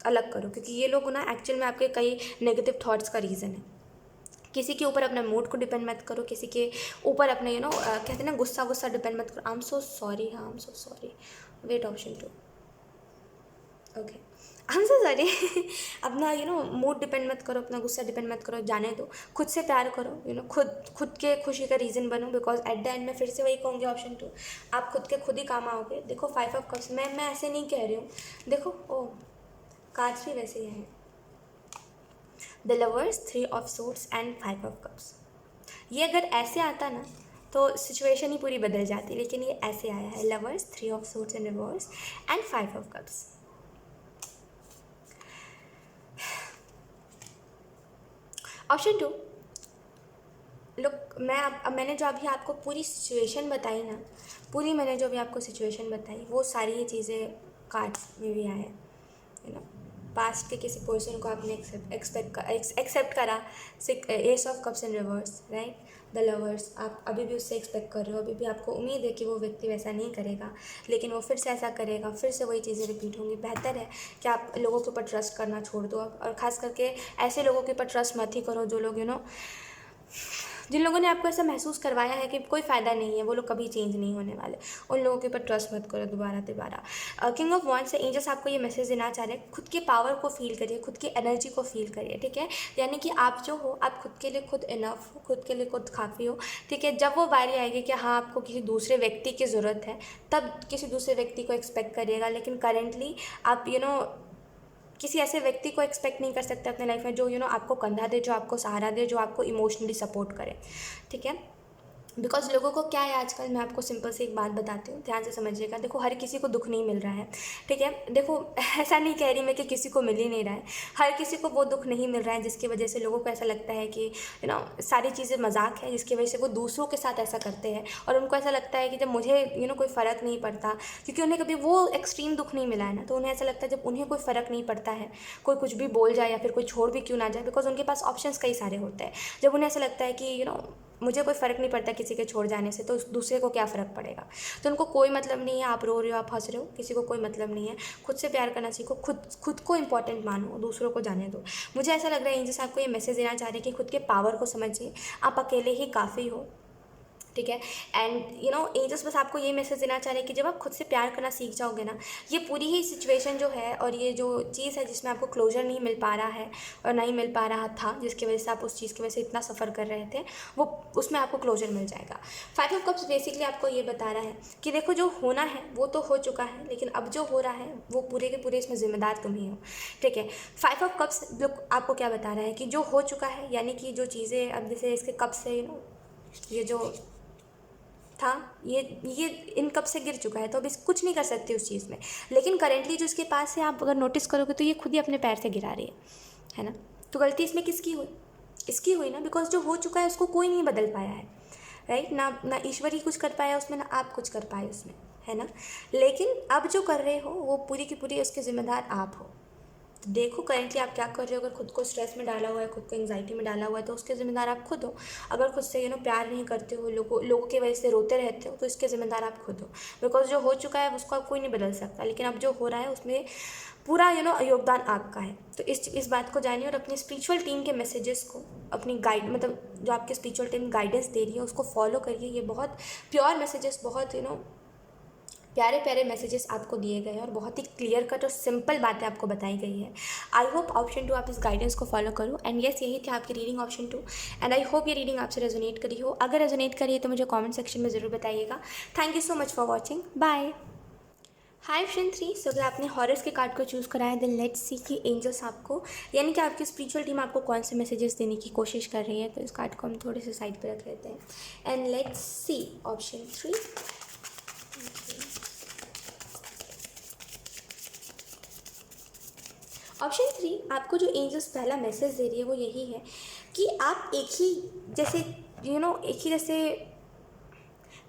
अलग करो, क्योंकि ये लोग ना एक्चुअल में आपके कई नेगेटिव थॉट्स का रीज़न है। किसी के ऊपर अपने मूड को डिपेंड मत करो, किसी के ऊपर अपने कहते हैं ना गुस्सा डिपेंड मत करो। आई एम सो सॉरी, हाँ I am so sorry, wait option 2, okay I am so sorry. अपना मूड डिपेंड मत करो, अपना गुस्सा डिपेंड मत करो, जाने दो, खुद से प्यार करो, खुद के खुशी का रीज़न बनो, बिकॉज एट द एंड में फिर से वही कहूँगी ऑप्शन 2, आप खुद के खुद ही काम आओगे। देखो 5 ऑफ कप्स, मैं ऐसे नहीं कह रही हूँ, देखो ओ कार्ड्स भी वैसे ही हैं, the lovers, 3 of swords and 5 of cups. ये अगर ऐसे आता ना तो सिचुएशन ही पूरी बदल जाती, लेकिन ये ऐसे आया है, lovers, 3 of swords in reverse and 5 of cups. Option 2, look मैंने जो अभी आपको पूरी सिचुएशन बताई ना, मैंने जो अभी आपको सिचुएशन बताई वो सारी ये चीज़ें कार्ड्स में भी आए हैं। पास्ट के किसी पर्सन को आपने एक्सेप्ट करा, S of cups in reverse, right. The lovers, आप अभी भी उससे एक्सपेक्ट कर रहे हो, अभी भी आपको उम्मीद है कि वो व्यक्ति वैसा नहीं करेगा, लेकिन वो फिर से ऐसा करेगा, फिर से वही चीज़ें रिपीट होंगी। बेहतर है कि आप लोगों के ऊपर ट्रस्ट करना छोड़ दो, और ख़ास करके ऐसे लोगों के ऊपर ट्रस्ट मत ही करो जो लोग जिन लोगों ने आपको ऐसा महसूस करवाया है कि कोई फ़ायदा नहीं है, वो लोग कभी चेंज नहीं होने वाले, उन लोगों के ऊपर ट्रस्ट मत करो दोबारा। किंग ऑफ वॉन्ड्स से एंजल्स आपको ये मैसेज देना चाह रहे हैं, खुद के पावर को फील करिए, खुद की एनर्जी को फील करिए, ठीक है। यानी कि आप जो हो, आप खुद के लिए खुद इनफ हो, खुद के लिए खुद काफ़ी हो, ठीक है। जब वो बारी आएगी कि हाँ आपको किसी दूसरे व्यक्ति की ज़रूरत है, तब किसी दूसरे व्यक्ति को एक्सपेक्ट करिएगा, लेकिन करेंटली आप किसी ऐसे व्यक्ति को एक्सपेक्ट नहीं कर सकते अपने लाइफ में जो आपको कंधा दे, जो आपको सहारा दे, जो आपको इमोशनली सपोर्ट करे, ठीक है। बिकॉज लोगों को क्या है आजकल, मैं आपको सिंपल से एक बात बताती हूँ, ध्यान से समझिएगा। देखो हर किसी को दुख नहीं मिल रहा है, ठीक है। देखो ऐसा नहीं कह रही मैं कि किसी को मिल ही नहीं रहा है, हर किसी को वो दुख नहीं मिल रहा है जिसकी वजह से लोगों को ऐसा लगता है कि सारी चीज़ें मजाक है, जिसकी वजह से वो दूसरों के साथ ऐसा करते हैं, और उनको ऐसा लगता है कि जब मुझे कोई फ़र्क नहीं पड़ता, क्योंकि उन्हें कभी वो एक्सट्रीम दुख नहीं मिला है ना, तो उन्हें ऐसा लगता है जब उन्हें कोई फ़र्क नहीं पड़ता है, कोई कुछ भी बोल जाए या फिर कोई छोड़ भी क्यों ना जाए, बिकॉज उनके पास ऑप्शंस कई सारे होते हैं। जब उन्हें ऐसा लगता है कि मुझे कोई फ़र्क नहीं पड़ता किसी के छोड़ जाने से, तो दूसरे को क्या फ़र्क पड़ेगा, तो उनको कोई मतलब नहीं है आप रो रहे हो, आप हंस रहे हो, किसी को कोई मतलब नहीं है। खुद से प्यार करना सीखो, खुद को इंपॉर्टेंट मानो, दूसरों को जाने दो। मुझे ऐसा लग रहा है एंजल्स आपको ये मैसेज देना चाह रहे हैं कि खुद के पावर को समझिए, आप अकेले ही काफ़ी हो, ठीक है। एंड एंजल्स बस आपको ये मैसेज देना चाह रहे हैं कि जब आप खुद से प्यार करना सीख जाओगे ना, ये पूरी ही सिचुएशन जो है और ये जो चीज़ है जिसमें आपको क्लोजर नहीं मिल पा रहा है और नहीं मिल पा रहा था, जिसकी वजह से आप उस चीज़ की वजह से इतना सफ़र कर रहे थे, वो उसमें आपको क्लोजर मिल जाएगा। 5 ऑफ कप्स बेसिकली आपको ये बता रहा है कि देखो जो होना है वो तो हो चुका है, लेकिन अब जो हो रहा है वो पूरे के पूरे इसमें ज़िम्मेदार तुम ही हो, ठीक है। 5 ऑफ कप्स आपको क्या बता रहा है कि जो हो चुका है, यानी कि जो चीज़ें अब जैसे इसके कप से ये जो था ये इन कप से गिर चुका है, तो अब इस कुछ नहीं कर सकते उस चीज़ में, लेकिन करेंटली जो इसके पास है आप अगर नोटिस करोगे तो ये खुद ही अपने पैर से गिरा रही है ना। तो गलती इसमें किसकी हुई, इसकी हुई ना, बिकॉज जो हो चुका है उसको कोई नहीं बदल पाया है, राइट। ना ईश्वर ही कुछ कर पाया उसमें, ना आप कुछ कर पाए उसमें, है ना। लेकिन अब जो कर रहे हो वो पूरी की पूरी उसके ज़िम्मेदार आप हो। तो देखो करेंटली आप क्या कर रहे हो, अगर खुद को स्ट्रेस में डाला हुआ है, खुद को एंग्जाइटी में डाला हुआ है, तो उसके ज़िम्मेदार आप खुद हो। अगर खुद से प्यार नहीं करते हो, लोगों की वजह से रोते रहते हो, तो इसके ज़िम्मेदार आप खुद हो। बिकॉज जो हो चुका है उसको आप कोई नहीं बदल सकता, लेकिन अब जो हो रहा है उसमें पूरा योगदान आपका है। तो इस बात को जानिए और अपनी स्पिरिचुअल टीम के मैसेजेस को, अपनी गाइड मतलब जो आपके स्पिरिचुअल टीम गाइडेंस दे रही है उसको फॉलो करिए। ये बहुत प्योर मैसेजेस, बहुत प्यारे प्यारे मैसेजेस आपको दिए गए हैं और बहुत ही क्लियर कट और सिंपल बातें आपको बताई गई है। आई होप ऑप्शन 2 आप इस गाइडेंस को फॉलो करो। एंड यस, यही थी आपकी reading option 2। And I hope ये रीडिंग आपसे रेजोनेट करी हो। अगर रेजोनेट करी है तो मुझे कमेंट सेक्शन में ज़रूर बताइएगा। Thank you so much for watching, bye. Hi option 3, so अगर आपने हॉरर्स के कार्ड को चूज़ करा है, देन लेट्स सी कि एंजल्स आपको, यानी कि आपकी स्पिरिचुअल टीम आपको कौन से मैसेजेस देने की कोशिश कर रही है। तो इस कार्ड को हम थोड़े से साइड पर रख लेते हैं and let's see option 3। Option 3, आपको जो एंजल्स पहला मैसेज दे रही है वो यही है कि आप एक ही जैसे एक ही जैसे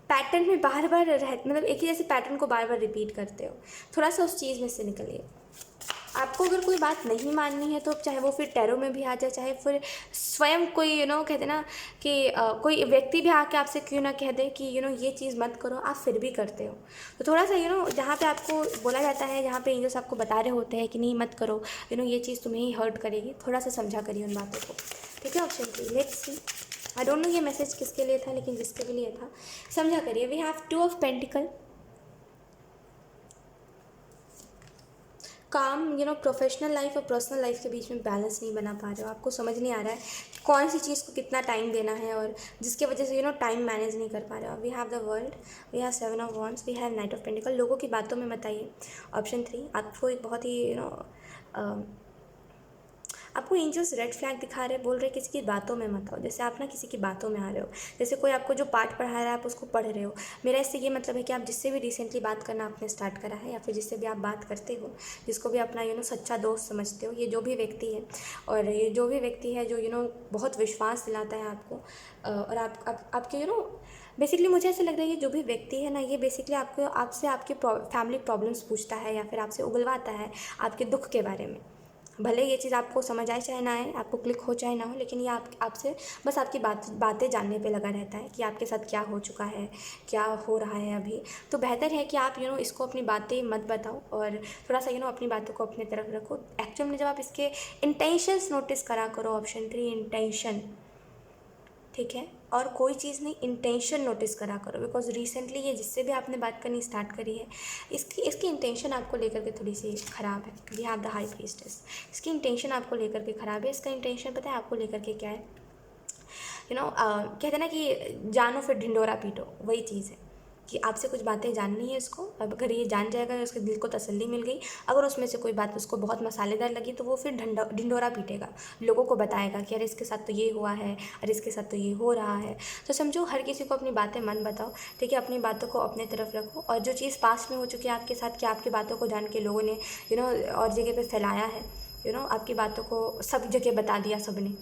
पैटर्न में बार बार मतलब एक ही जैसे पैटर्न को बार बार रिपीट करते हो। थोड़ा सा उस चीज़ में से निकलिए। आपको अगर कोई बात नहीं माननी है तो चाहे वो फिर टैरो में भी आ जाए, चाहे फिर स्वयं कोई कहते ना कि कोई व्यक्ति भी आके आपसे क्यों ना कह दे कि ये चीज़ मत करो, आप फिर भी करते हो। तो थोड़ा सा जहाँ पे आपको बोला जाता है, जहाँ पे एंजल्स आपको बता रहे होते हैं कि नहीं मत करो, ये चीज़ तुम्हें ही हर्ट करेगी, थोड़ा सा समझा करिए उन बातों को। ठीक है, option 3, let's see. I don't know ये मैसेज किसके लिए था, लेकिन जिसके भी लिए था समझा करिए। We have 2 of pentacle. काम प्रोफेशनल लाइफ और पर्सनल लाइफ के बीच में बैलेंस नहीं बना पा रहे हो। आपको समझ नहीं आ रहा है कि कौन सी चीज़ को कितना टाइम देना है, और जिसके वजह से टाइम मैनेज नहीं कर पा रहे हो। We have the world, we have 7 of wands, we have knight of pentacle. लोगों की बातों में मत आइए। ऑप्शन 3, आपको एक बहुत ही आपको एंजल्स रेड फ्लैग दिखा रहे हैं, बोल रहे हैं किसी की बातों में मत आओ। जैसे आप ना किसी की बातों में आ रहे हो, जैसे कोई आपको जो पाठ पढ़ा रहा है आप उसको पढ़ रहे हो। मेरा इससे ये मतलब है कि आप जिससे भी रिसेंटली बात करना आपने स्टार्ट करा है, या फिर जिससे भी आप बात करते हो, जिसको भी अपना सच्चा दोस्त समझते हो, ये जो भी व्यक्ति है, और ये जो भी व्यक्ति है जो बहुत विश्वास दिलाता है आपको, और आपके बेसिकली मुझे ऐसा लग रहा है ये जो भी व्यक्ति है ना, ये बेसिकली आपसे आपके फैमिली प्रॉब्लम्स पूछता है, या फिर आपसे उगलवाता है आपके दुख के बारे में। भले ये चीज़ आपको समझ आए चाहे ना आए, आपको क्लिक हो चाहे ना हो, लेकिन ये आपसे बस आपकी बातें जानने पे लगा रहता है कि आपके साथ क्या हो चुका है, क्या हो रहा है अभी। तो बेहतर है कि आप इसको अपनी बातें मत बताओ, और थोड़ा सा अपनी बातों को अपनी तरफ रखो। एक्चुअल में जब आप इसके इंटेंशंस नोटिस करा करो, ऑप्शन 3, इंटेंशन, ठीक है, और कोई चीज़ नहीं, इंटेंशन नोटिस करा करो। बिकॉज रिसेंटली ये जिससे भी आपने बात करनी स्टार्ट करी है, इसकी इंटेंशन आपको लेकर के थोड़ी सी ख़राब है। We have the high priestess, इसकी इंटेंशन आपको लेकर के ख़राब है। इसका इंटेंशन पता है आपको लेकर के क्या है? कहते हैं ना कि जानो फिर ढिंडोरा पीटो, वही चीज़ है कि आपसे कुछ बातें जाननी है इसको। अब अगर ये जान जाएगा, उसके दिल को तसल्ली मिल गई, अगर उसमें से कोई बात उसको बहुत मसालेदार लगी तो वो फिर ढिंडोरा पीटेगा, लोगों को बताएगा कि अरे इसके साथ तो ये हुआ है, अरे इसके साथ तो ये हो रहा है। तो समझो, हर किसी को अपनी बातें मन बताओ, ठीक है, अपनी बातों को अपने तरफ रखो। और जो चीज़ पास्ट में हो चुकी है आपके साथ, कि आपकी बातों को जान के लोगों ने और जगह पर फैलाया है, आपकी बातों को सब जगह बता दिया सबने,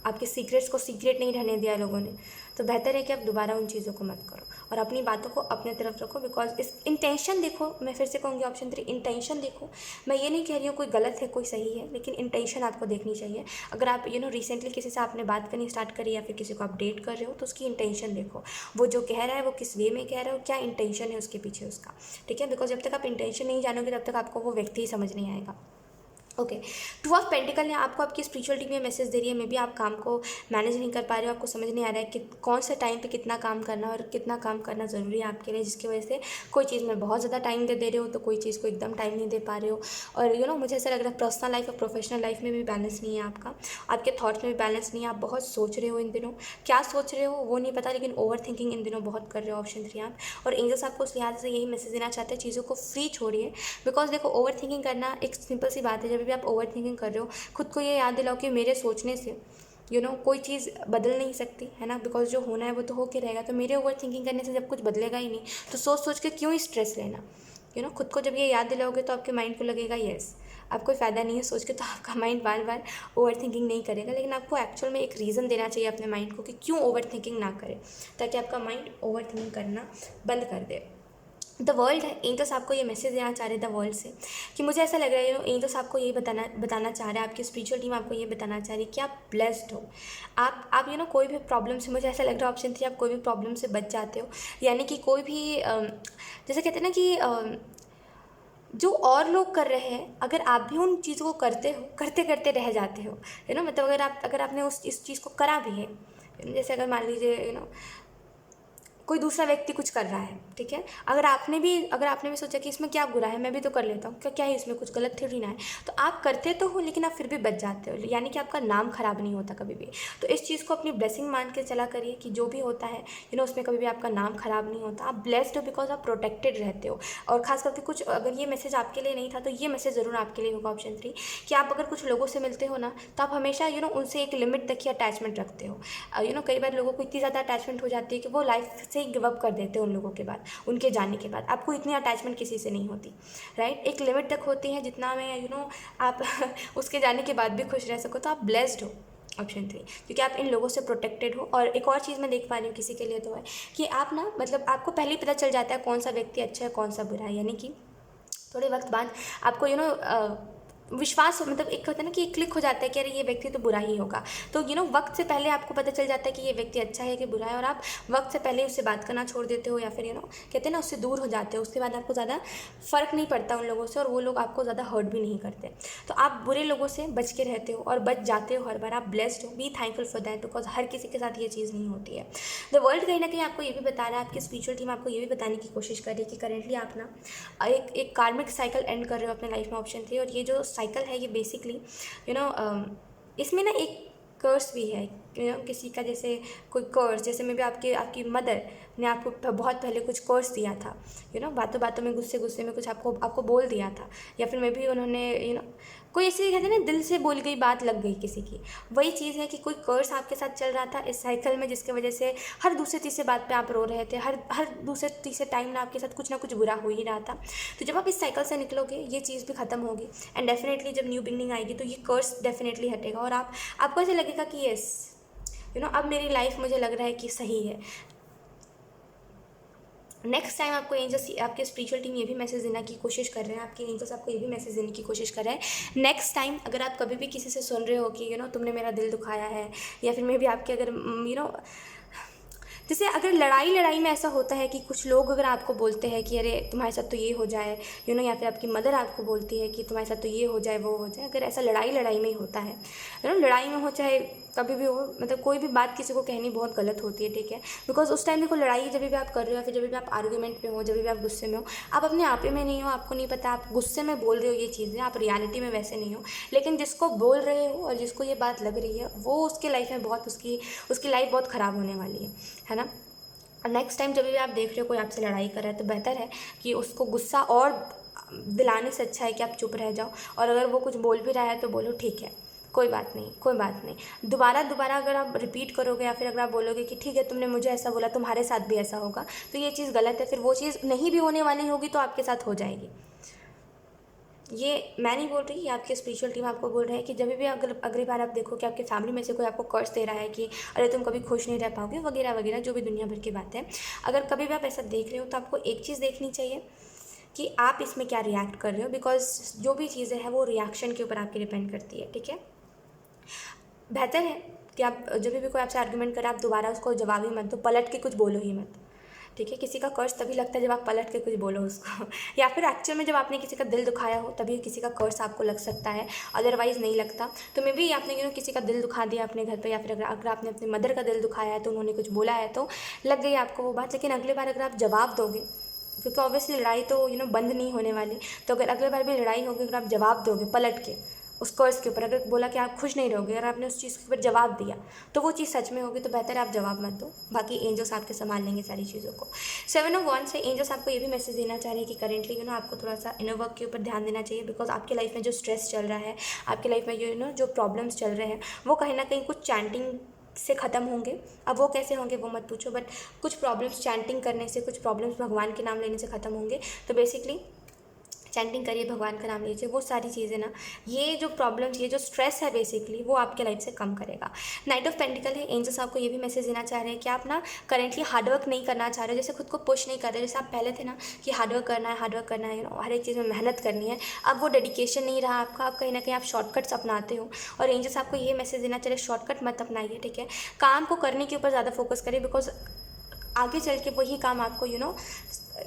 आपके सीक्रेट्स को सीक्रेट नहीं रहने दिया लोगों ने, तो बेहतर है कि आप दोबारा उन चीज़ों को मत करो और अपनी बातों को अपने तरफ रखो। बिकॉज इस इंटेंशन देखो, मैं फिर से कहूँगी ऑप्शन 3, इंटेंशन देखो। मैं ये नहीं कह रही हूँ कोई गलत है कोई सही है, लेकिन इंटेंशन आपको देखनी चाहिए। अगर आप रिसेंटली किसी से आपने बात करनी स्टार्ट करी, या फिर किसी को अपडेट कर रहे हो, तो उसकी इंटेंशन देखो। वो जो कह रहा है वो किस वे में कह रहा है, क्या इंटेंशन है उसके पीछे उसका, ठीक है। बिकॉज जब तक आप इंटेंशन नहीं जानोगे तब तक आपको वो व्यक्ति ही समझ नहीं आएगा। ओके, 2 ऑफ पेंटिकल ने आपको आपकी स्पिरिचुअलिटी में मैसेज दे रही है। मे बी आप काम को मैनेज नहीं कर पा रहे हो, आपको समझ नहीं आ रहा है कि कौन से टाइम पे कितना काम करना और कितना काम करना ज़रूरी है आपके लिए, जिसकी वजह से कोई चीज़ में बहुत ज़्यादा टाइम दे रहे हो तो कोई चीज़ को एकदम टाइम नहीं दे पा रहे हो। और मुझे ऐसा लग रहा है पर्सनल लाइफ और प्रोफेशनल लाइफ में भी बैलेंस नहीं है आपका, आपके थॉट्स में भी बैलेंस नहीं है। आप बहुत सोच रहे हो इन दिनों, क्या सोच रहे हो वो नहीं पता, लेकिन ओवर थिंकिंग इन दिनों बहुत कर रहे हो, ऑप्शन 3 आप। और एंजल्स आपको उस लिहाज से यही मैसेज देना चाहते हैं, चीज़ों को फ्री छोड़िए। बिकॉज देखो, ओवर थिंकिंग करना एक सिंपल सी बात है। जब भी आप ओवर थिंकिंग कर रहे हो, खुद को ये याद दिलाओ कि मेरे सोचने से कोई चीज़ बदल नहीं सकती है ना। बिकॉज जो होना है वो तो होके रहेगा। तो मेरे ओवर थिंकिंग करने से जब कुछ बदलेगा ही नहीं, तो सोच सोच के क्यों ही स्ट्रेस लेना। खुद को जब ये याद दिलाओगे तो आपके माइंड को लगेगा यस, अब कोई फ़ायदा नहीं है सोच के, तो आपका माइंड बार बार ओवर थिंकिंग नहीं करेगा। लेकिन आपको एक्चुअल में एक रीज़न देना चाहिए अपने माइंड को कि क्यों ओवर थिंकिंग ना करे, ताकि आपका माइंड ओवर थिंकिंग करना बंद कर दे। द वर्ल्ड है, एंजल्स आपको ये मैसेज देना चाह रहे हैं द वर्ल्ड से, कि मुझे ऐसा लग रहा है एंजल्स आपको ये बताना चाह रहे हैं, आपकी स्पिरिचुअल टीम आपको ये बताना चाह रही है कि आप ब्लेस्ड हो। आप कोई भी प्रॉब्लम से, मुझे ऐसा लग रहा है ऑप्शन 3, आप कोई भी प्रॉब्लम से बच जाते हो। यानी कि कोई भी जैसे कहते हैं ना कि जो और लोग कर रहे हैं, अगर आप भी उन चीज़ों को करते हो, करते करते रह जाते हो, मतलब अगर आपने इस चीज़ को करा भी है, जैसे अगर मान लीजिए कोई दूसरा व्यक्ति कुछ कर रहा है, ठीक है, अगर आपने भी सोचा कि इसमें क्या बुरा है, मैं भी तो कर लेता हूँ, क्या है इसमें, कुछ गलत थोड़ी ना है, तो आप करते तो हो लेकिन आप फिर भी बच जाते हो। यानी कि आपका नाम खराब नहीं होता कभी भी। तो इस चीज़ को अपनी ब्लेसिंग मान के चला करिए कि जो भी होता है उसमें कभी भी आपका नाम खराब नहीं होता। आप ब्लेस्ड हो बिकॉज आप प्रोटेक्टेड रहते हो। और खास करके कुछ, अगर ये मैसेज आपके लिए नहीं था तो ये मैसेज ज़रूर आपके लिए होगा, ऑप्शन 3, कि आप अगर कुछ लोगों से मिलते हो ना, तो आप हमेशा उनसे एक लिमिट तक ही अटैचमेंट रखते हो। कई बार लोगों को इतनी ज़्यादा अटैचमेंट हो जाती है कि वो लाइफ से से ही गिव अप कर देते हो उन लोगों के बाद, उनके जाने के बाद। आपको इतनी अटैचमेंट किसी से नहीं होती, राइट। एक लिमिट तक होती है जितना में आप उसके जाने के बाद भी खुश रह सको, तो आप ब्लेस्ड हो। ऑप्शन 3, क्योंकि आप इन लोगों से प्रोटेक्टेड हो। और एक और चीज़ मैं देख पा रही हूँ किसी के लिए तो है कि आप ना मतलब आपको पहले ही पता चल जाता है कौन सा व्यक्ति अच्छा है कौन सा बुरा है, यानी कि थोड़े वक्त बाद आपको विश्वास मतलब एक होता है ना कि एक क्लिक हो जाता है कि अरे ये व्यक्ति तो बुरा ही होगा। तो वक्त से पहले आपको पता चल जाता है कि ये व्यक्ति अच्छा है कि बुरा है, और आप वक्त से पहले उससे बात करना छोड़ देते हो, या फिर कहते हैं ना उससे दूर हो जाते हो। उसके बाद आपको ज़्यादा फ़र्क नहीं पड़ता उन लोगों से, और वो लोग आपको ज़्यादा हर्ट भी नहीं करते। तो आप बुरे लोगों से बच के रहते हो और बच जाते हो हर बार। आप ब्लेस्ड हो, be thankful for that, because हर किसी के साथ ये चीज़ नहीं होती है। द वर्ल्ड कहीं ना कहीं आपको ये भी बता रहा है, आपकी स्पिरिचुअल टीम आपको ये भी बताने की कोशिश कर रही है कि करेंटली आप ना एक कार्मिक साइकिल एंड कर रहे हो अपने लाइफ में, ऑप्शन 3। और ये जो साइकिल है ये बेसिकली इसमें ना एक कर्स भी है, किसी का जैसे कोई कर्स, जैसे में भी आपकी मदर ने आपको बहुत पहले कुछ कर्स दिया था, बातों बातों में गुस्से में कुछ आपको बोल दिया था, या फिर मे भी उन्होंने कोई ऐसी कहते हैं ना दिल से बोल गई बात लग गई किसी की। वही चीज़ है कि कोई कर्स आपके साथ चल रहा था इस साइकिल में, जिसकी वजह से हर दूसरे तीसरे बात पे आप रो रहे थे, हर दूसरे तीसरे टाइम ना आपके साथ कुछ ना कुछ बुरा हो ही रहा था। तो जब आप इस साइकिल से निकलोगे ये चीज़ भी खत्म होगी, एंड डेफिनेटली जब न्यू बिगनिंग आएगी तो ये कर्स डेफिनेटली हटेगा, और आपको ऐसे लगेगा कि येस अब मेरी लाइफ मुझे लग रहा है कि सही है। नेक्स्ट टाइम आपको एंजल्स, आपके स्पिरिचुअल टीम ये भी मैसेज देने की कोशिश कर रहे हैं, आपके एंजल्स आपको ये भी मैसेज देने की कोशिश कर रहे हैं। नेक्स्ट टाइम अगर आप कभी भी किसी से सुन रहे हो कि तुमने मेरा दिल दुखाया है, या फिर मे भी आपके अगर जैसे अगर लड़ाई में ऐसा होता है कि कुछ लोग अगर आपको बोलते हैं कि अरे तुम्हारे साथ तो ये हो जाए, या फिर आपकी मदर आपको बोलती है कि तुम्हारे साथ तो ये हो जाए वो हो जाए, अगर ऐसा लड़ाई में ही होता है, लड़ाई में हो चाहे कभी भी हो, मतलब कोई भी बात किसी को कहनी बहुत गलत होती है, ठीक है। बिकॉज उस टाइम देखो लड़ाई जब भी आप कर रहे हो, या फिर जब भी आप आर्गूमेंट पे हो, जब भी आप गुस्से में हो, आप अपने आप में नहीं हो, आपको नहीं पता आप गुस्से में बोल रहे हो ये चीज़ें, आप रियलिटी में वैसे नहीं हो। लेकिन जिसको बोल रहे हो और जिसको ये बात लग रही है वो उसके लाइफ में बहुत उसकी लाइफ बहुत ख़राब होने वाली है ना। नेक्स्ट टाइम जब भी आप देख रहे हो कोई आपसे लड़ाई कर रहा है तो बेहतर है कि उसको गुस्सा और दिलाने से अच्छा है कि आप चुप रह जाओ, और अगर वो कुछ बोल भी रहा है तो बोलो ठीक है, कोई बात नहीं। दोबारा अगर आप रिपीट करोगे, या फिर अगर आप बोलोगे कि ठीक है तुमने मुझे ऐसा बोला, तुम्हारे साथ भी ऐसा होगा, तो ये चीज़ गलत है, फिर वो चीज़ नहीं भी होने वाली होगी तो आपके साथ हो जाएगी। ये मैं नहीं बोल रही, आपकी स्पिरिचुअल टीम आपको बोल रहे हैं कि जब भी अगर अगली बार आप देखो कि आपके फैमिली में से कोई आपको कर्ज दे रहा है कि अरे तुम कभी खुश नहीं रह पाओगे वगैरह वगैरह, जो भी दुनिया भर की बात है, अगर कभी भी आप ऐसा देख रहे हो तो आपको एक चीज़ देखनी चाहिए कि आप इसमें क्या रिएक्ट कर रहे हो, बिकॉज जो भी चीज़ें हैं वो रिएक्शन के ऊपर आपकी डिपेंड करती है, ठीक है। बेहतर है कि आप जब भी कोई आपसे आर्गूमेंट करे आप दोबारा उसको जवाब ही मत दो, पलट के कुछ बोलो ही मत, ठीक है। किसी का कर्ज तभी लगता है जब आप पलट के कुछ बोलो उसको या फिर एक्चुअल में जब आपने किसी का दिल दुखाया हो तभी किसी का कर्ज आपको लग सकता है, अदरवाइज़ नहीं लगता। तो मे भी आपने किसी का दिल दुखा दिया अपने घर पे, या फिर अगर आपने अपनी मदर का दिल दुखाया है तो उन्होंने कुछ बोला है तो लग गई आपको वो बात। लेकिन अगली बार अगर आप जवाब दोगे, क्योंकि ऑब्वियसली लड़ाई तो बंद नहीं होने वाली, तो अगर अगली बार भी लड़ाई होगी, अगर आप जवाब दोगे पलट के उस कर्ज के ऊपर, अगर बोला कि आप खुश नहीं रहोगे, अगर आपने उस चीज़ के ऊपर जवाब दिया तो वो चीज़ सच में होगी, तो बेहतर है आप जवाब मत दो, बाकी एंजल्स आपके संभाल लेंगे सारी चीज़ों को। 7 ऑफ wands से एंजल्स आपको ये भी मैसेज देना चाह रहे हैं कि करेंटली आपको थोड़ा सा इनर वर्क के ऊपर ध्यान देना चाहिए, बिकॉज आपके लाइफ में जो स्ट्रेस चल रहा है, आपके लाइफ में जो प्रॉब्लम्स चल रहे हैं वो कहीं ना कहीं कुछ चैंटिंग से ख़त्म होंगे। अब वो कैसे होंगे वो मत पूछो, बट कुछ प्रॉब्लम्स चैंटिंग करने से, कुछ प्रॉब्लम्स भगवान के नाम लेने से ख़त्म होंगे। तो बेसिकली चैंटिंग करिए, भगवान का नाम लीजिए, वो सारी चीज़ें ना, ये जो प्रॉब्लम्स, ये जो स्ट्रेस है बेसिकली वो आपके लाइफ से कम करेगा। नाइट ऑफ पेंटिकल है, एंजल्स आपको ये भी मैसेज देना चाह रहे हैं कि आप ना करेंटली हार्डवर्क नहीं करना चाह रहे, जैसे खुद को पुश नहीं कर रहे, जैसे आप पहले थे ना कि हार्डवर्क करना है, हर एक चीज़ में मेहनत करनी है। अब वो डेडिकेशन नहीं रहा आपका, आप कहीं ना कहीं आप शॉर्टकट्स अपनाते हो, और एंजल्स आपको ये मैसेज देना चाह रहे शॉर्टकट मत अपनाइए, ठीक है। काम को करने के ऊपर ज़्यादा फोकस करिए, बिकॉज आगे चल के वही काम आपको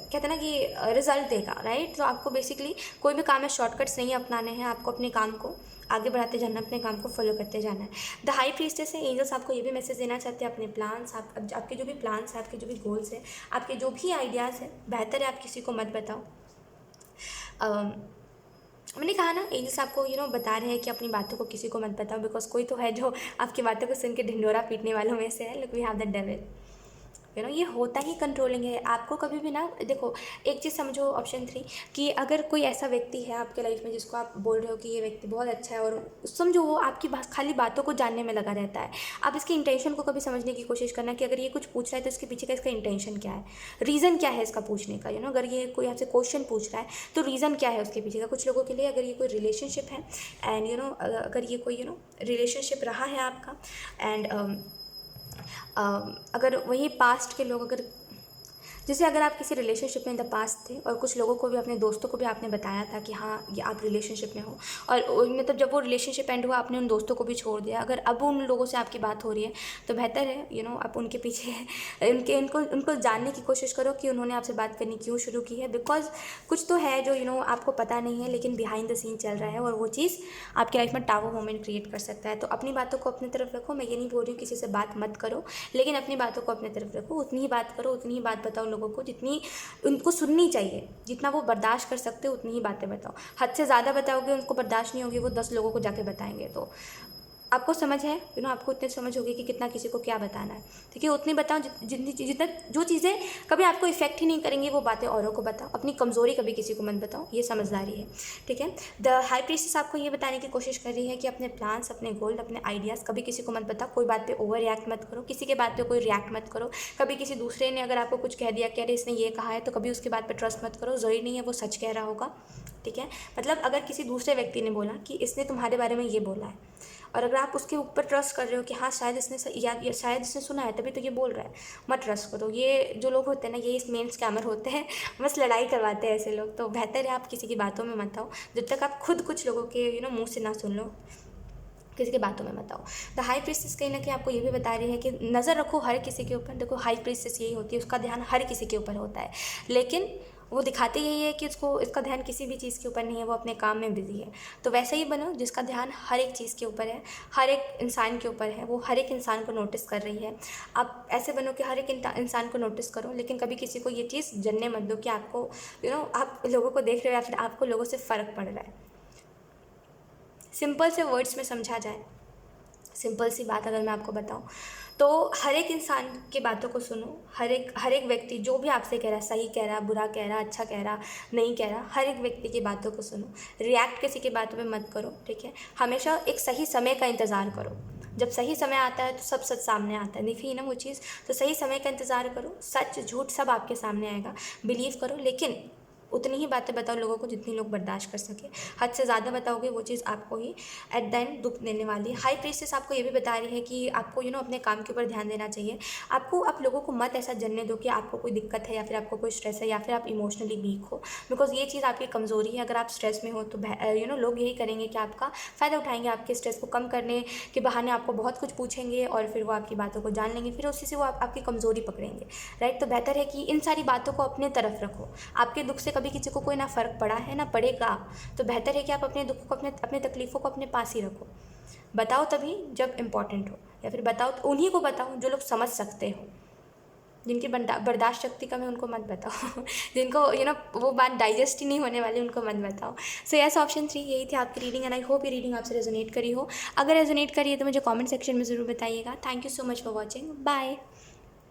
कहते हैं ना कि रिजल्ट देगा, राइट। तो आपको बेसिकली कोई भी काम में शॉर्टकट्स नहीं अपनाने हैं, आपको अपने काम को आगे बढ़ाते जाना, अपने काम को फॉलो करते जाना है। द हाई प्रीस्टेस है, एंजल्स आपको ये भी मैसेज देना चाहते हैं अपने प्लान्स, आपके जो भी प्लान्स हैं, आपके जो भी गोल्स हैं, आपके जो भी आइडियाज़ हैं, बेहतर है आप किसी को मत बताओ। मैंने कहा ना एंजल्स आपको बता रहे हैं कि अपनी बातों को किसी को मत बताओ, बिकॉज कोई तो है जो आपकी बातों को सुन के ढिंढोरा पीटने वालों में से है। Look we have the devil, ये होता ही कंट्रोलिंग है। आपको कभी भी ना, देखो एक चीज़ समझो ऑप्शन 3, कि अगर कोई ऐसा व्यक्ति है आपके लाइफ में जिसको आप बोल रहे हो कि ये व्यक्ति बहुत अच्छा है, और समझो वो आपकी खाली बातों को जानने में लगा रहता है, आप इसकी इंटेंशन को कभी समझने की कोशिश करना कि अगर ये कुछ पूछ रहा है तो इसके पीछे का इसका इंटेंशन क्या है, रीज़न क्या है इसका पूछने का। अगर ये कोई आपसे क्वेश्चन पूछ रहा है तो रीज़न क्या है उसके पीछे का। कुछ लोगों के लिए अगर ये कोई रिलेशनशिप है एंड अगर ये कोई रिलेशनशिप रहा है आपका, एंड अगर वही पास्ट के लोग, अगर जैसे अगर आप किसी रिलेशनशिप में इन द पास्ट थे और कुछ लोगों को भी, अपने दोस्तों को भी आपने बताया था कि हाँ ये आप रिलेशनशिप में हो, और मतलब जब वो रिलेशनशिप एंड हुआ आपने उन दोस्तों को भी छोड़ दिया, अगर अब उन लोगों से आपकी बात हो रही है तो बेहतर है आप उनके पीछे उनको जानने की कोशिश करो कि उन्होंने आपसे बात करनी क्यों शुरू की है। बिकॉज कुछ तो है जो आपको पता नहीं है, लेकिन बिहाइंड द सीन चल रहा है, और वो चीज़ आपकी लाइफ में टावर मोमेंट क्रिएट कर सकता है। तो अपनी बातों को अपनी तरफ रखो। मैं ये नहीं बोल रही हूँ किसी से बात मत करो, लेकिन अपनी बातों को अपनी तरफ रखो। उतनी ही बात करो, उतनी ही बात बताओ लोगों को जितनी उनको सुननी चाहिए, जितना वो बर्दाश्त कर सकते हो उतनी ही बातें बताओ। हद से ज़्यादा बताओगे, उनको बर्दाश्त नहीं होगी, वो 10 लोगों को जाके बताएंगे। तो आपको समझ है, आपको इतनी समझ होगी कि कितना किसी को क्या बताना है, ठीक है। उतनी बताओ जितना जो चीज़ें कभी आपको इफेक्ट ही नहीं करेंगी वो बातें औरों को बताओ। अपनी कमज़ोरी कभी किसी को मत बताओ, ये समझदारी है, ठीक है। द हाई प्रीस्टेस आपको ये बताने की कोशिश कर रही है कि अपने प्लान्स, अपने गोल, अपने आइडियाज़ कभी किसी को मत बताओ। कोई बात पे ओवर रिएक्ट मत करो, किसी के बात पे कोई रिएक्ट मत करो। कभी किसी दूसरे ने अगर आपको कुछ कह दिया कि अरे इसने ये कहा है, तो कभी उसके बात पर ट्रस्ट मत करो। ज़रूरी नहीं है वो सच कह रहा होगा, ठीक है। मतलब अगर किसी दूसरे व्यक्ति ने बोला कि इसने तुम्हारे बारे में ये बोला है, और अगर आप उसके ऊपर ट्रस्ट कर रहे हो कि हाँ शायद इसने या शायद इसने सुना है तभी तो ये बोल रहा है, मत ट्रस्ट करो। ये जो लोग होते हैं ना, ये इस मेन स्कैमर होते हैं, बस लड़ाई करवाते हैं ऐसे लोग। तो बेहतर है आप किसी की बातों में मत आओ जब तक आप खुद कुछ लोगों के मुंह से ना सुन लो। किसी की बातों में मत आओ। द हाई प्रीस्टेस कहीं ना कहीं आपको ये भी बता रही है कि नज़र रखो हर किसी के ऊपर। देखो हाई प्रीस्टेस यही होती है, उसका ध्यान हर किसी के ऊपर होता है, लेकिन वो दिखाते यही है कि इसका ध्यान किसी भी चीज़ के ऊपर नहीं है, वो अपने काम में बिजी है। तो वैसे ही बनो जिसका ध्यान हर एक चीज़ के ऊपर है, हर एक इंसान के ऊपर है, वो हर एक इंसान को नोटिस कर रही है। आप ऐसे बनो कि हर एक इंसान को नोटिस करो, लेकिन कभी किसी को ये चीज़ जनने मत दो कि आपको आप लोगों को देख रहे हो या फिर आपको लोगों से फ़र्क पड़ रहा है। सिंपल से वर्ड्स में समझा जाए, सिंपल सी बात अगर मैं आपको बताऊं, तो हर एक इंसान की बातों को सुनो। हर एक व्यक्ति जो भी आपसे कह रहा है, सही कह रहा, बुरा कह रहा, अच्छा कह रहा, नहीं कह रहा, हर एक व्यक्ति की बातों को सुनो। रिएक्ट किसी की बातों पे मत करो, ठीक है। हमेशा एक सही समय का इंतज़ार करो। जब सही समय आता है तो सब सच सामने आता है, देखिए ना वो चीज़। तो सही समय का इंतज़ार करो, सच झूठ सब आपके सामने आएगा, बिलीव करो। लेकिन उतनी ही बातें बताओ लोगों को जितनी लोग बर्दाश्त कर सके। हद से ज़्यादा बताओगे वो चीज़ आपको ही एट द एंड दुख देने वाली है। हाई प्रीस्टेस आपको ये भी बता रही है कि आपको अपने काम के ऊपर ध्यान देना चाहिए। आप लोगों को मत ऐसा जनने दो कि आपको कोई दिक्कत है या फिर आपको कोई स्ट्रेस है या फिर आप इमोशनली वीक हो, बिकॉज ये चीज़ आपकी कमज़ोरी है। अगर आप स्ट्रेस में हो तो लोग यही करेंगे कि आपका फ़ायदा उठाएंगे, आपके स्ट्रेस को कम करने के बहाने आपको बहुत कुछ पूछेंगे और फिर वो आपकी बातों को जान लेंगे, फिर उसी से वो आपकी कमज़ोरी पकड़ेंगे, राइट। तो बेहतर है कि इन सारी बातों को अपने तरफ रखो। आपके दुख से कभी किसी को कोई ना फ़र्क पड़ा है ना पड़ेगा, तो बेहतर है कि आप अपने दुख को, अपने तकलीफ़ों को अपने पास ही रखो। बताओ तभी जब इम्पॉर्टेंट हो, या फिर बताओ तो उन्हीं को बताओ जो लोग समझ सकते हो। जिनकी बर्दाश्त शक्ति कम है उनको मत बताओ जिनको वो बात डाइजेस्ट ही नहीं होने वाली उनको मत बताओ। सो यस, ऑप्शन 3 यही थी आपकी रीडिंग, एंड आई होप ये रीडिंग आपसे रेजोनेट करी हो। अगर रेजोनेट करी है तो मुझे कमेंट सेक्शन में ज़रूर बताइएगा। Thank you so much for watching, bye.